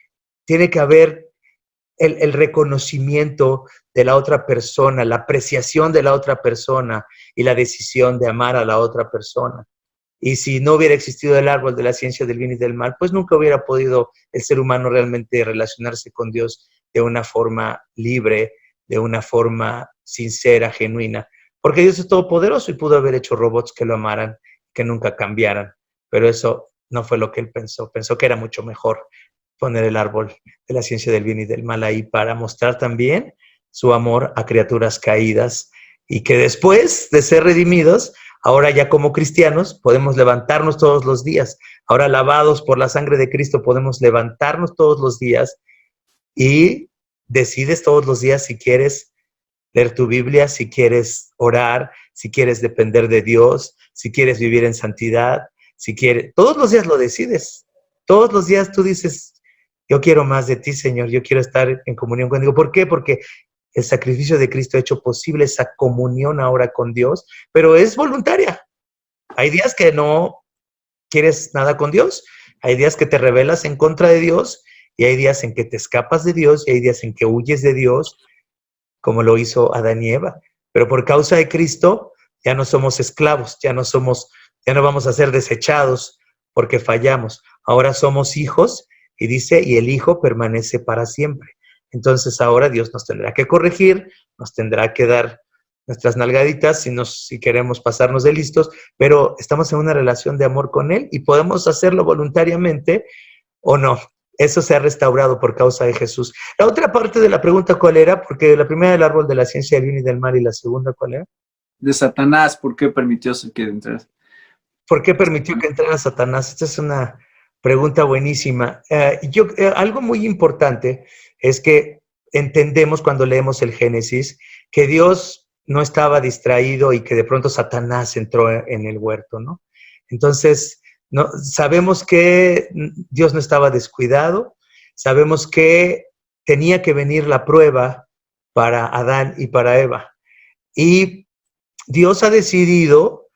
el reconocimiento de la otra persona, la apreciación de la otra persona y la decisión de amar a la otra persona. Y si no hubiera existido el árbol de la ciencia del bien y del mal, pues nunca hubiera podido el ser humano realmente relacionarse con Dios de una forma libre, de una forma sincera, genuina. Porque Dios es todopoderoso y pudo haber hecho robots que lo amaran, que nunca cambiaran. Pero eso no fue lo que él pensó. Pensó que era mucho mejor poner el árbol de la ciencia del bien y del mal ahí para mostrar también su amor a criaturas caídas y que después de ser redimidos, ahora ya como cristianos podemos levantarnos todos los días. Ahora lavados por la sangre de Cristo podemos levantarnos todos los días y decides todos los días si quieres leer tu Biblia, si quieres orar, si quieres depender de Dios, si quieres vivir en santidad, si quieres, todos los días lo decides. Todos los días tú dices, yo quiero más de ti, Señor, yo quiero estar en comunión contigo. ¿Por qué? Porque el sacrificio de Cristo ha hecho posible esa comunión ahora con Dios, pero es voluntaria. Hay días que no quieres nada con Dios, hay días que te rebelas en contra de Dios, y hay días en que te escapas de Dios, y hay días en que huyes de Dios, como lo hizo Adán y Eva. Pero por causa de Cristo ya no somos esclavos, ya no vamos a ser desechados porque fallamos. Ahora somos hijos, y dice, y el Hijo permanece para siempre. Entonces ahora Dios nos tendrá que corregir, nos tendrá que dar nuestras nalgaditas si queremos pasarnos de listos, pero estamos en una relación de amor con Él y podemos hacerlo voluntariamente o no. Eso se ha restaurado por causa de Jesús. La otra parte de la pregunta, ¿cuál era? Porque la primera del árbol de la ciencia del bien y del mal, y la segunda, ¿cuál era? De Satanás, ¿por qué permitió que entrara? ¿Por qué permitió que entrara Satanás? Esta es una pregunta buenísima. Algo muy importante es que entendemos cuando leemos el Génesis que Dios no estaba distraído y que de pronto Satanás entró en el huerto, ¿no? Entonces, sabemos que Dios no estaba descuidado, sabemos que tenía que venir la prueba para Adán y para Eva. Y Dios ha decidido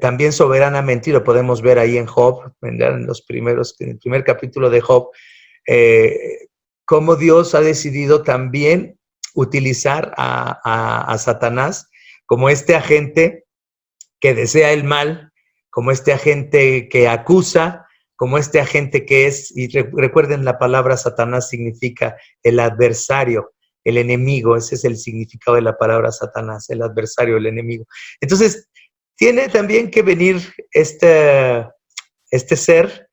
también soberanamente, y lo podemos ver ahí en Job, en el primer capítulo de Job, cómo Dios ha decidido también utilizar a Satanás como este agente que desea el mal, como este agente que acusa, como este agente que es, y recuerden la palabra Satanás significa el adversario, el enemigo, ese es el significado de la palabra Satanás, el adversario, el enemigo. Entonces, tiene también que venir este ser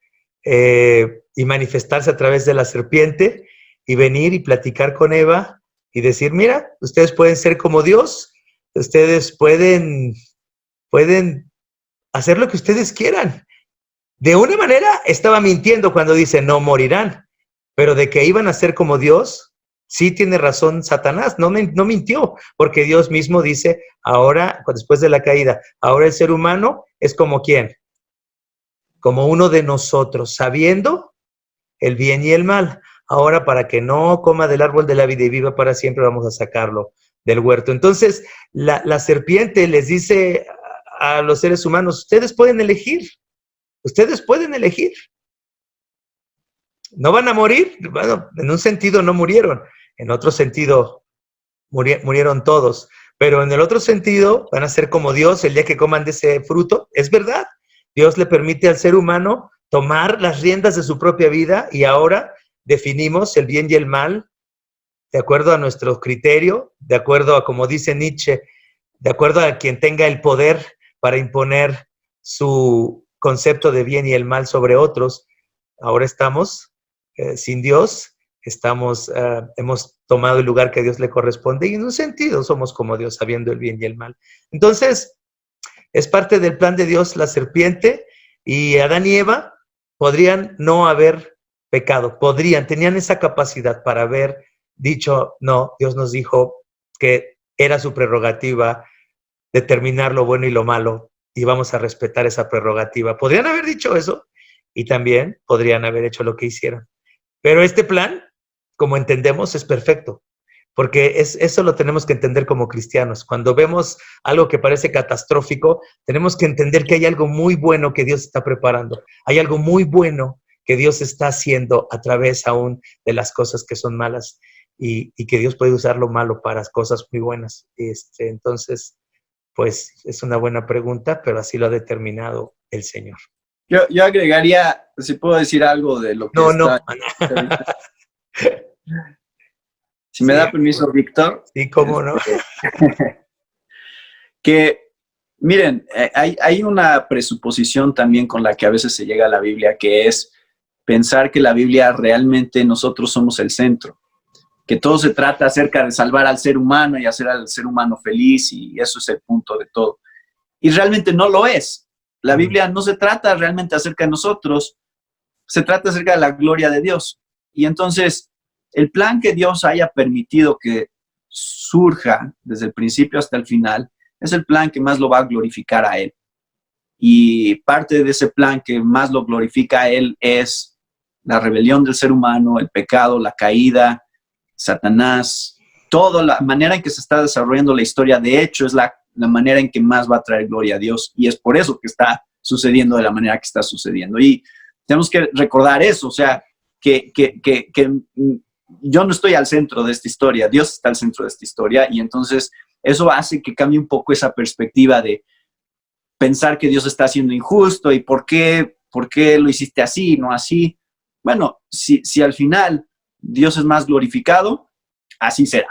y manifestarse a través de la serpiente y venir y platicar con Eva y decir, mira, ustedes pueden ser como Dios, ustedes pueden hacer lo que ustedes quieran. De una manera estaba mintiendo cuando dice no morirán, pero de que iban a ser como Dios, sí tiene razón Satanás, no mintió, porque Dios mismo dice, ahora, después de la caída, ahora el ser humano es como ¿quién? Como uno de nosotros, sabiendo el bien y el mal. Ahora, para que no coma del árbol de la vida y viva para siempre, vamos a sacarlo del huerto. Entonces, la serpiente les dice a los seres humanos, ustedes pueden elegir. ¿No van a morir? Bueno, en un sentido no murieron, en otro sentido murieron todos, pero en el otro sentido van a ser como Dios el día que coman de ese fruto. Es verdad, Dios le permite al ser humano tomar las riendas de su propia vida y ahora definimos el bien y el mal de acuerdo a nuestro criterio, de acuerdo a, como dice Nietzsche, de acuerdo a quien tenga el poder para imponer su concepto de bien y el mal sobre otros. Ahora estamos sin Dios, hemos tomado el lugar que a Dios le corresponde y en un sentido somos como Dios, sabiendo el bien y el mal. Entonces, es parte del plan de Dios la serpiente, y Adán y Eva podrían no haber pecado, tenían esa capacidad para haber dicho, no, Dios nos dijo que era su prerrogativa determinar lo bueno y lo malo, y vamos a respetar esa prerrogativa. Podrían haber dicho eso, y también podrían haber hecho lo que hicieron. Pero este plan, como entendemos, es perfecto, porque eso lo tenemos que entender como cristianos. Cuando vemos algo que parece catastrófico, tenemos que entender que hay algo muy bueno que Dios está preparando. Hay algo muy bueno que Dios está haciendo a través aún de las cosas que son malas, y que Dios puede usar lo malo para cosas muy buenas. Entonces, pues es una buena pregunta, pero así lo ha determinado el Señor. Yo agregaría, si puedo decir algo de lo que está... Si me da permiso, Víctor. Sí, cómo no. Que, miren, hay una presuposición también con la que a veces se llega a la Biblia, que es pensar que la Biblia realmente nosotros somos el centro, que todo se trata acerca de salvar al ser humano y hacer al ser humano feliz, y eso es el punto de todo. Y realmente no lo es. La Biblia no se trata realmente acerca de nosotros, se trata acerca de la gloria de Dios. Y entonces, el plan que Dios haya permitido que surja desde el principio hasta el final, es el plan que más lo va a glorificar a Él. Y parte de ese plan que más lo glorifica a Él es la rebelión del ser humano, el pecado, la caída, Satanás, toda la manera en que se está desarrollando la historia. De hecho, es la manera en que más va a traer gloria a Dios, y es por eso que está sucediendo de la manera que está sucediendo. Y tenemos que recordar eso, o sea, que yo no estoy al centro de esta historia, Dios está al centro de esta historia, y entonces eso hace que cambie un poco esa perspectiva de pensar que Dios está siendo injusto y por qué lo hiciste así, no así. Bueno, si al final Dios es más glorificado, así será.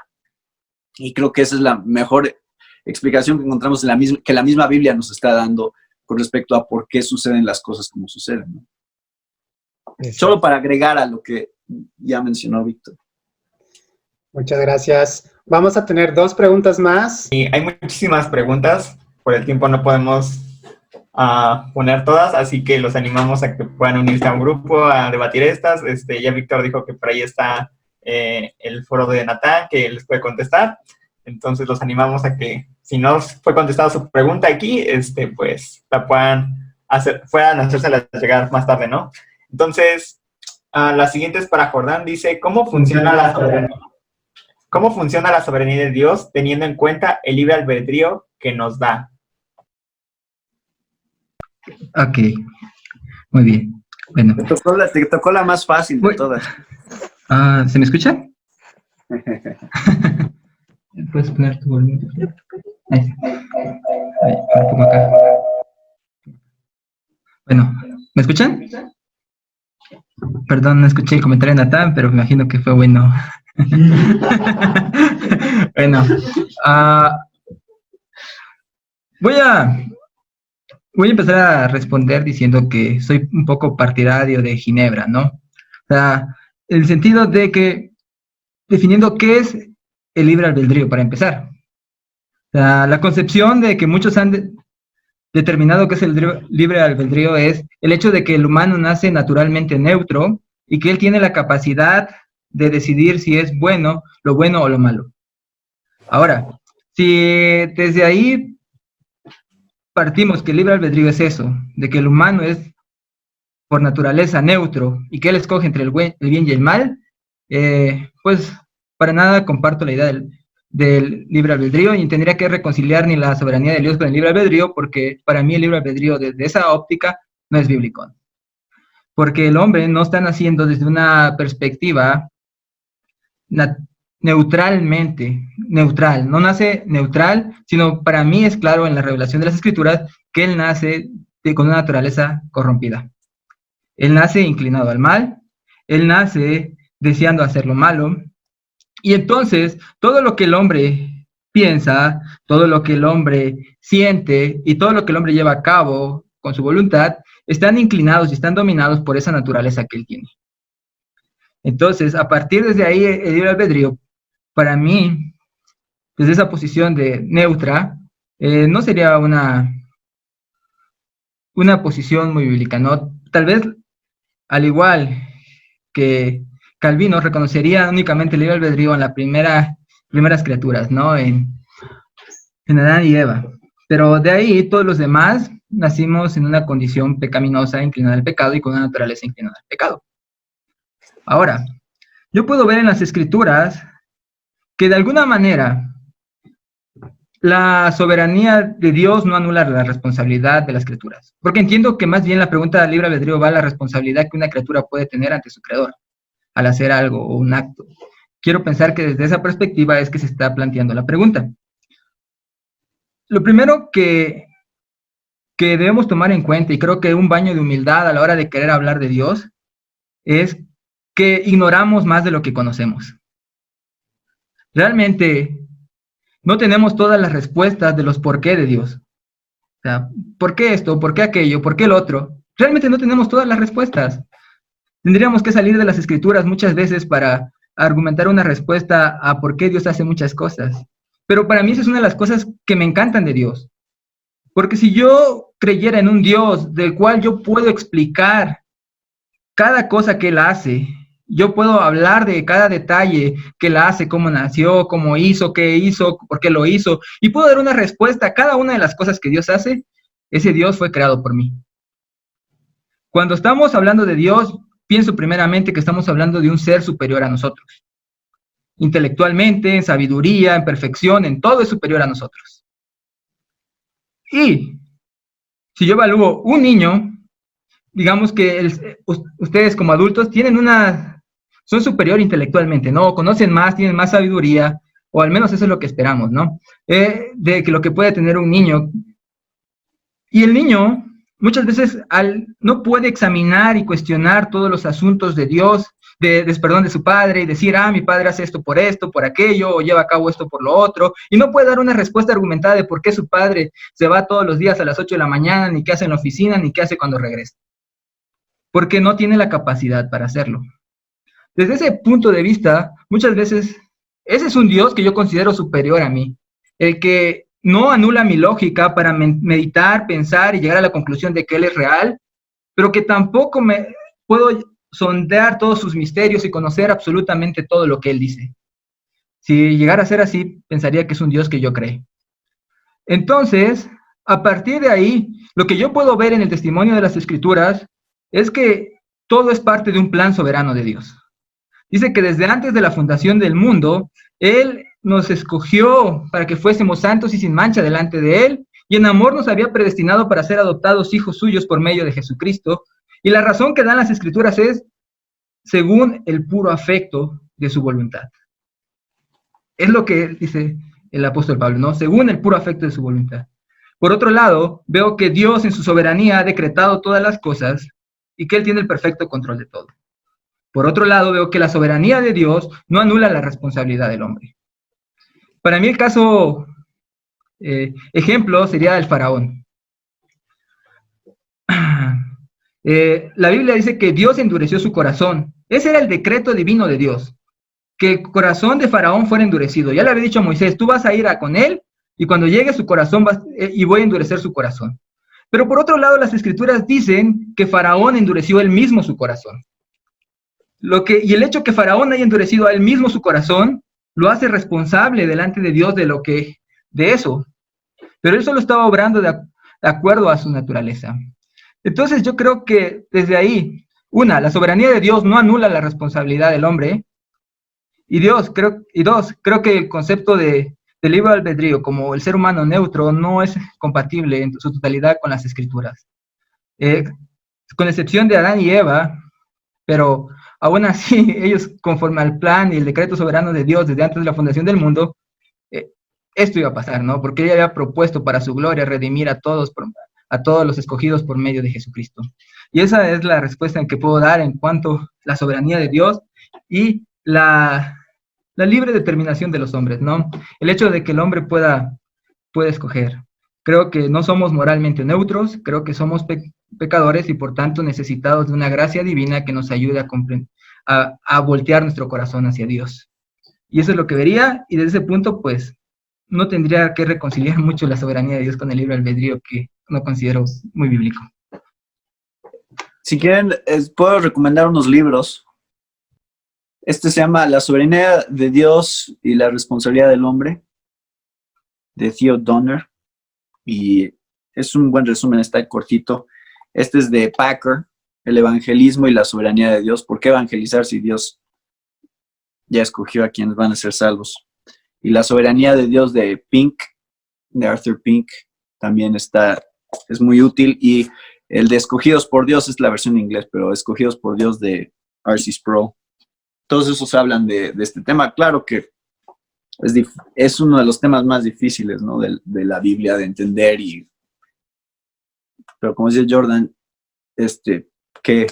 Y creo que esa es la mejor explicación que encontramos que la misma Biblia nos está dando con respecto a por qué suceden las cosas como suceden, ¿no? Solo para agregar a lo que ya mencionó Víctor. Muchas gracias. Vamos a tener 2 preguntas más. Y hay muchísimas preguntas, por el tiempo no podemos poner todas, así que los animamos a que puedan unirse a un grupo a debatir estas. Ya Víctor dijo que por ahí está el foro de Natán, que les puede contestar. Entonces los animamos a que, si no fue contestada su pregunta aquí, pues la puedan hacérsela llegar más tarde, ¿no? Entonces, la siguiente es para Jordán. Dice, ¿cómo funciona la soberanía de Dios teniendo en cuenta el libre albedrío que nos da? Ok, muy bien. Bueno. Te tocó la más fácil de todas. ¿Se me escucha? ¿Puedes poner tu volumen? Ahí, un poco acá. Bueno, ¿me escuchan? Perdón, no escuché el comentario de Natán, pero me imagino que fue bueno. Bueno, voy a empezar a responder diciendo que soy un poco partidario de Ginebra, ¿no? O sea, el sentido de que, definiendo qué es el libre albedrío, para empezar. O sea, la concepción de que muchos han determinado que es el libre albedrío es el hecho de que el humano nace naturalmente neutro y que él tiene la capacidad de decidir si es bueno o lo malo. Ahora, si desde ahí partimos que el libre albedrío es eso, de que el humano es por naturaleza neutro y que él escoge entre el bien y el mal, pues para nada comparto la idea del libre albedrío y tendría que reconciliar ni la soberanía de Dios con el libre albedrío, porque para mí el libre albedrío desde esa óptica no es bíblico. Porque el hombre no está naciendo desde una perspectiva neutralmente, neutral, no nace neutral, sino para mí es claro en la revelación de las Escrituras que él nace con una naturaleza corrompida. Él nace inclinado al mal, él nace deseando hacer lo malo, y entonces todo lo que el hombre piensa, todo lo que el hombre siente y todo lo que el hombre lleva a cabo con su voluntad, están inclinados y están dominados por esa naturaleza que él tiene. Entonces, a partir desde ahí, el libre albedrío, para mí, desde esa posición de neutra, no sería una posición muy bíblica, ¿no? Tal vez, al igual que Calvino, reconocería únicamente el libre albedrío en las primeras criaturas, ¿no? En Adán y Eva. Pero de ahí, todos los demás nacimos en una condición pecaminosa, inclinada al pecado y con una naturaleza inclinada al pecado. Ahora, yo puedo ver en las Escrituras que de alguna manera la soberanía de Dios no anula la responsabilidad de las criaturas. Porque entiendo que más bien la pregunta del libre albedrío va a la responsabilidad que una criatura puede tener ante su creador al hacer algo o un acto. Quiero pensar que desde esa perspectiva es que se está planteando la pregunta. Lo primero que debemos tomar en cuenta, y creo que un baño de humildad a la hora de querer hablar de Dios, es que ignoramos más de lo que conocemos. Realmente no tenemos todas las respuestas de los por qué de Dios. O sea, ¿por qué esto? ¿Por qué aquello? ¿Por qué el otro? Realmente no tenemos todas las respuestas. Tendríamos que salir de las Escrituras muchas veces para argumentar una respuesta a por qué Dios hace muchas cosas. Pero para mí esa es una de las cosas que me encantan de Dios. Porque si yo creyera en un Dios del cual yo puedo explicar cada cosa que Él hace, yo puedo hablar de cada detalle que Él hace, cómo nació, cómo hizo, qué hizo, por qué lo hizo, y puedo dar una respuesta a cada una de las cosas que Dios hace, ese Dios fue creado por mí. Cuando estamos hablando de Dios, pienso primeramente que estamos hablando de un ser superior a nosotros. Intelectualmente, en sabiduría, en perfección, en todo es superior a nosotros. Y si yo evalúo un niño, digamos que ustedes como adultos son superior intelectualmente, ¿no? Conocen más, tienen más sabiduría, o al menos eso es lo que esperamos, ¿no? De que lo que puede tener un niño. Y el niño muchas veces no puede examinar y cuestionar todos los asuntos de Dios, de su padre, y decir, mi padre hace esto, por aquello, o lleva a cabo esto por lo otro, y no puede dar una respuesta argumentada de por qué su padre se va todos los días a las 8 de la mañana, ni qué hace en la oficina, ni qué hace cuando regresa. Porque no tiene la capacidad para hacerlo. Desde ese punto de vista, muchas veces, ese es un Dios que yo considero superior a mí, el que no anula mi lógica para meditar, pensar y llegar a la conclusión de que Él es real, pero que tampoco puedo sondear todos sus misterios y conocer absolutamente todo lo que Él dice. Si llegara a ser así, pensaría que es un Dios que yo creo. Entonces, a partir de ahí, lo que yo puedo ver en el testimonio de las Escrituras es que todo es parte de un plan soberano de Dios. Dice que desde antes de la fundación del mundo, Él nos escogió para que fuésemos santos y sin mancha delante de Él, y en amor nos había predestinado para ser adoptados hijos suyos por medio de Jesucristo. Y la razón que dan las Escrituras es según el puro afecto de su voluntad. Es lo que dice el apóstol Pablo, ¿no? Según el puro afecto de su voluntad. Por otro lado, veo que Dios en su soberanía ha decretado todas las cosas y que Él tiene el perfecto control de todo. Por otro lado, veo que la soberanía de Dios no anula la responsabilidad del hombre. Para mí el caso, ejemplo, sería el faraón. La Biblia dice que Dios endureció su corazón. Ese era el decreto divino de Dios, que el corazón de Faraón fuera endurecido. Ya le había dicho a Moisés, tú vas a ir con él y cuando llegue su corazón y voy a endurecer su corazón. Pero por otro lado, las Escrituras dicen que Faraón endureció él mismo su corazón. Y el hecho que Faraón haya endurecido a él mismo su corazón lo hace responsable delante de Dios de eso. Pero él solo estaba obrando de acuerdo a su naturaleza. Entonces yo creo que desde ahí, la soberanía de Dios no anula la responsabilidad del hombre, Creo que el concepto de libre albedrío como el ser humano neutro no es compatible en su totalidad con las escrituras. Con excepción de Adán y Eva, pero aún así ellos, conforme al plan y el decreto soberano de Dios desde antes de la fundación del mundo, esto iba a pasar, ¿no? Porque él había propuesto para su gloria redimir a todos los escogidos por medio de Jesucristo. Y esa es la respuesta que puedo dar en cuanto a la soberanía de Dios y la libre determinación de los hombres, ¿no? El hecho de que el hombre pueda escoger. Creo que no somos moralmente neutros, creo que somos pecadores y por tanto necesitados de una gracia divina que nos ayude a voltear nuestro corazón hacia Dios. Y eso es lo que vería, y desde ese punto, pues, no tendría que reconciliar mucho la soberanía de Dios con el libre albedrío, que no considero muy bíblico. Si quieren, puedo recomendar unos libros. Este se llama La soberanía de Dios y la responsabilidad del hombre, de Theo Donner. Y es un buen resumen, está cortito. Este es de Packer, El evangelismo y la soberanía de Dios. ¿Por qué evangelizar si Dios ya escogió a quienes van a ser salvos? Y la soberanía de Dios de Pink, de Arthur Pink, también es muy útil. Y el de Escogidos por Dios es la versión en inglés, pero Escogidos por Dios de R.C. Sproul. Todos esos hablan de este tema. Claro que es uno de los temas más difíciles, ¿no? de la Biblia, de entender. Pero como dice Jordan, que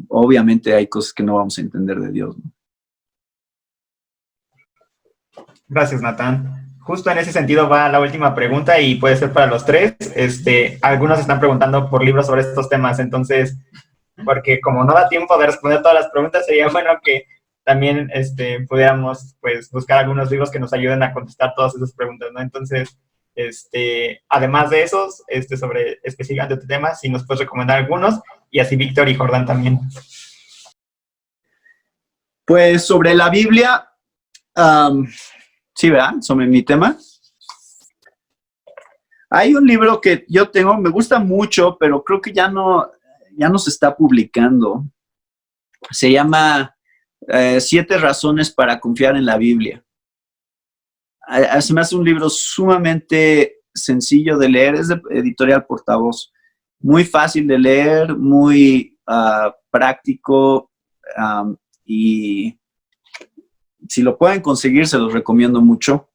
obviamente hay cosas que no vamos a entender de Dios, ¿no? Gracias, Natán. Justo en ese sentido va la última pregunta y puede ser para los tres. Algunos están preguntando por libros sobre estos temas, entonces, porque como no da tiempo de responder todas las preguntas, sería bueno que también pudiéramos pues buscar algunos libros que nos ayuden a contestar todas esas preguntas, ¿no? Entonces, además de esos, sobre específicamente este tema, si nos puedes recomendar algunos, y así Víctor y Jordan también. Pues sobre la Biblia, sí, ¿verdad? Sobre mi tema. Hay un libro que yo tengo, me gusta mucho, pero creo que ya no se está publicando. Se llama 7 razones para confiar en la Biblia. Se me hace un libro sumamente sencillo de leer, es de Editorial Portavoz. Muy fácil de leer, muy práctico, y si lo pueden conseguir, se los recomiendo mucho.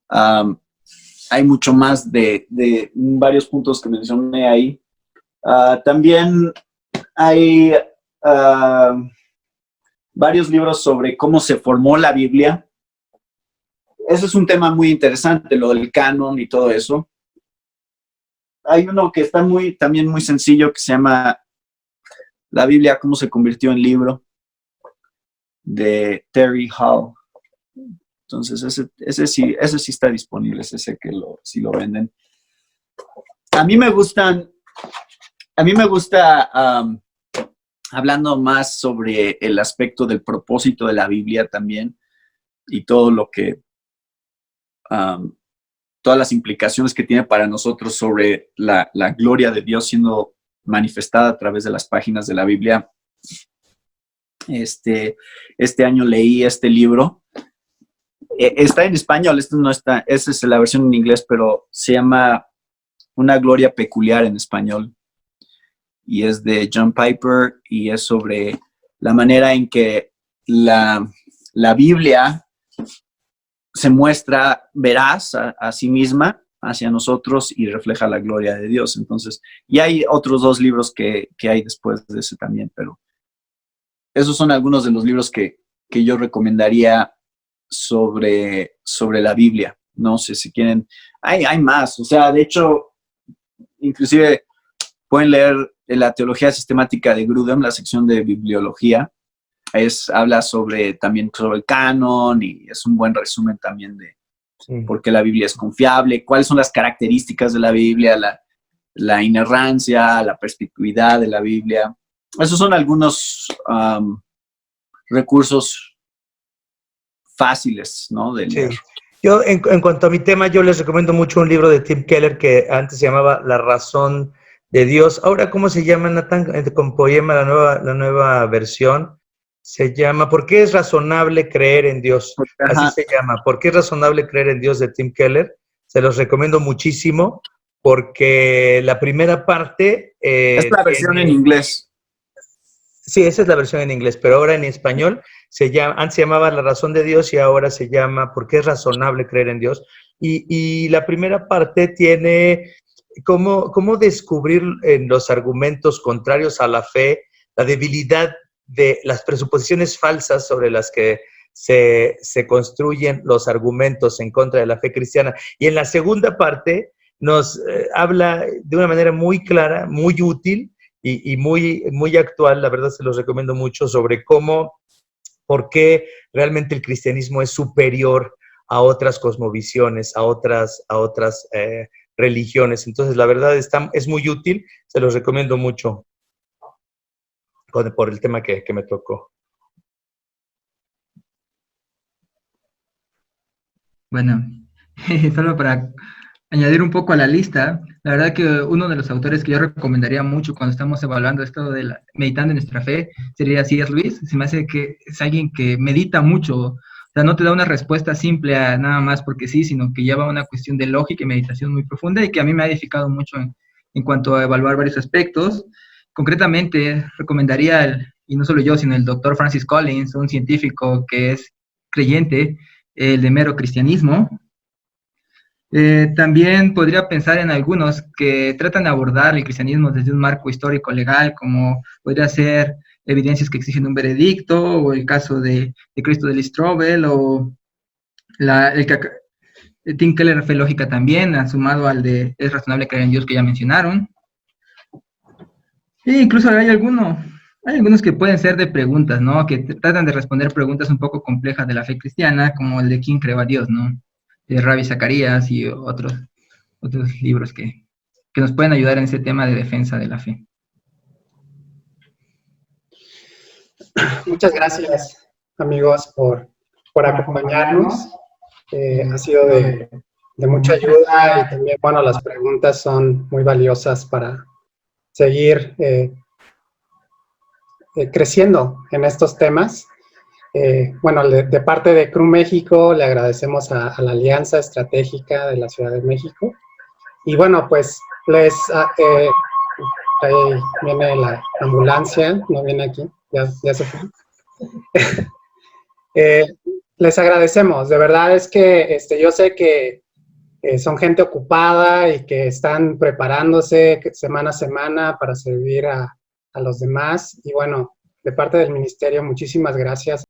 Hay mucho más de varios puntos que mencioné ahí. También hay varios libros sobre cómo se formó la Biblia. Eso es un tema muy interesante, lo del canon y todo eso. Hay uno que está también muy sencillo, que se llama La Biblia, cómo se convirtió en libro, de Terry Hall. Entonces, ese sí está disponible, ese que sí lo venden. A mí me gusta, hablando más sobre el aspecto del propósito de la Biblia también, y todo lo que, todas las implicaciones que tiene para nosotros sobre la gloria de Dios siendo manifestada a través de las páginas de la Biblia. Este año leí este libro. Está en español, no está, esa es la versión en inglés, pero se llama Una gloria peculiar en español. Y es de John Piper y es sobre la manera en que la Biblia se muestra veraz a sí misma, hacia nosotros, y refleja la gloria de Dios. Entonces, y hay otros 2 libros que hay después de ese también, pero esos son algunos de los libros que yo recomendaría sobre la Biblia. No sé si quieren, hay más, o sea, de hecho, inclusive pueden leer la teología sistemática de Grudem, la sección de bibliología. Habla también sobre el canon, y es un buen resumen también de por qué la Biblia es confiable, cuáles son las características de la Biblia, la inerrancia, la perspicuidad de la Biblia. Esos son algunos recursos fáciles, ¿no? De leer. Sí. Yo, en cuanto a mi tema, yo les recomiendo mucho un libro de Tim Keller que antes se llamaba La razón de Dios. Ahora, ¿cómo se llama, Natán? Con Poema, la nueva versión. Se llama ¿Por qué es razonable creer en Dios? Ajá. Así se llama. ¿Por qué es razonable creer en Dios? De Tim Keller. Se los recomiendo muchísimo porque la primera parte... Es la versión en inglés. Sí, esa es la versión en inglés, pero ahora en español antes se llamaba La razón de Dios y ahora se llama ¿Por qué es razonable creer en Dios? Y la primera parte tiene cómo descubrir en los argumentos contrarios a la fe la debilidad de las presuposiciones falsas sobre las que se construyen los argumentos en contra de la fe cristiana. Y en la segunda parte nos habla de una manera muy clara, muy útil y muy actual, la verdad se los recomiendo mucho, sobre por qué realmente el cristianismo es superior a otras cosmovisiones, a otras religiones. Entonces, la verdad es muy útil, se los recomiendo mucho por el tema que me tocó. Bueno, solo para añadir un poco a la lista, la verdad que uno de los autores que yo recomendaría mucho cuando estamos evaluando esto de meditando en nuestra fe sería C.S. Lewis. Se me hace que es alguien que medita mucho, o sea, no te da una respuesta simple a nada más porque sí, sino que lleva una cuestión de lógica y meditación muy profunda y que a mí me ha edificado mucho en cuanto a evaluar varios aspectos. Concretamente, recomendaría, y no solo yo, sino el doctor Francis Collins, un científico que es creyente, el de mero cristianismo. También podría pensar en algunos que tratan de abordar el cristianismo desde un marco histórico legal, como podría ser Evidencias que exigen un veredicto, o el caso de Cristo de Strobel, o Tim Keller, Fe Lógica también, sumado al de Es razonable creer en Dios que ya mencionaron. E incluso hay algunos que pueden ser de preguntas, ¿no? Que tratan de responder preguntas un poco complejas de la fe cristiana, como el de ¿Quién creó a Dios?, ¿no? De Ravi Zacarías y otros libros que nos pueden ayudar en ese tema de defensa de la fe. Muchas gracias, amigos, por acompañarnos. Ha sido de mucha ayuda y también, bueno, las preguntas son muy valiosas para seguir creciendo en estos temas. Bueno, de parte de CRU México le agradecemos a la Alianza Estratégica de la Ciudad de México. Y bueno, pues ahí viene la ambulancia, no viene aquí, ya se fue. Les agradecemos, de verdad es que yo sé que son gente ocupada y que están preparándose semana a semana para servir a los demás. Y bueno, de parte del ministerio, muchísimas gracias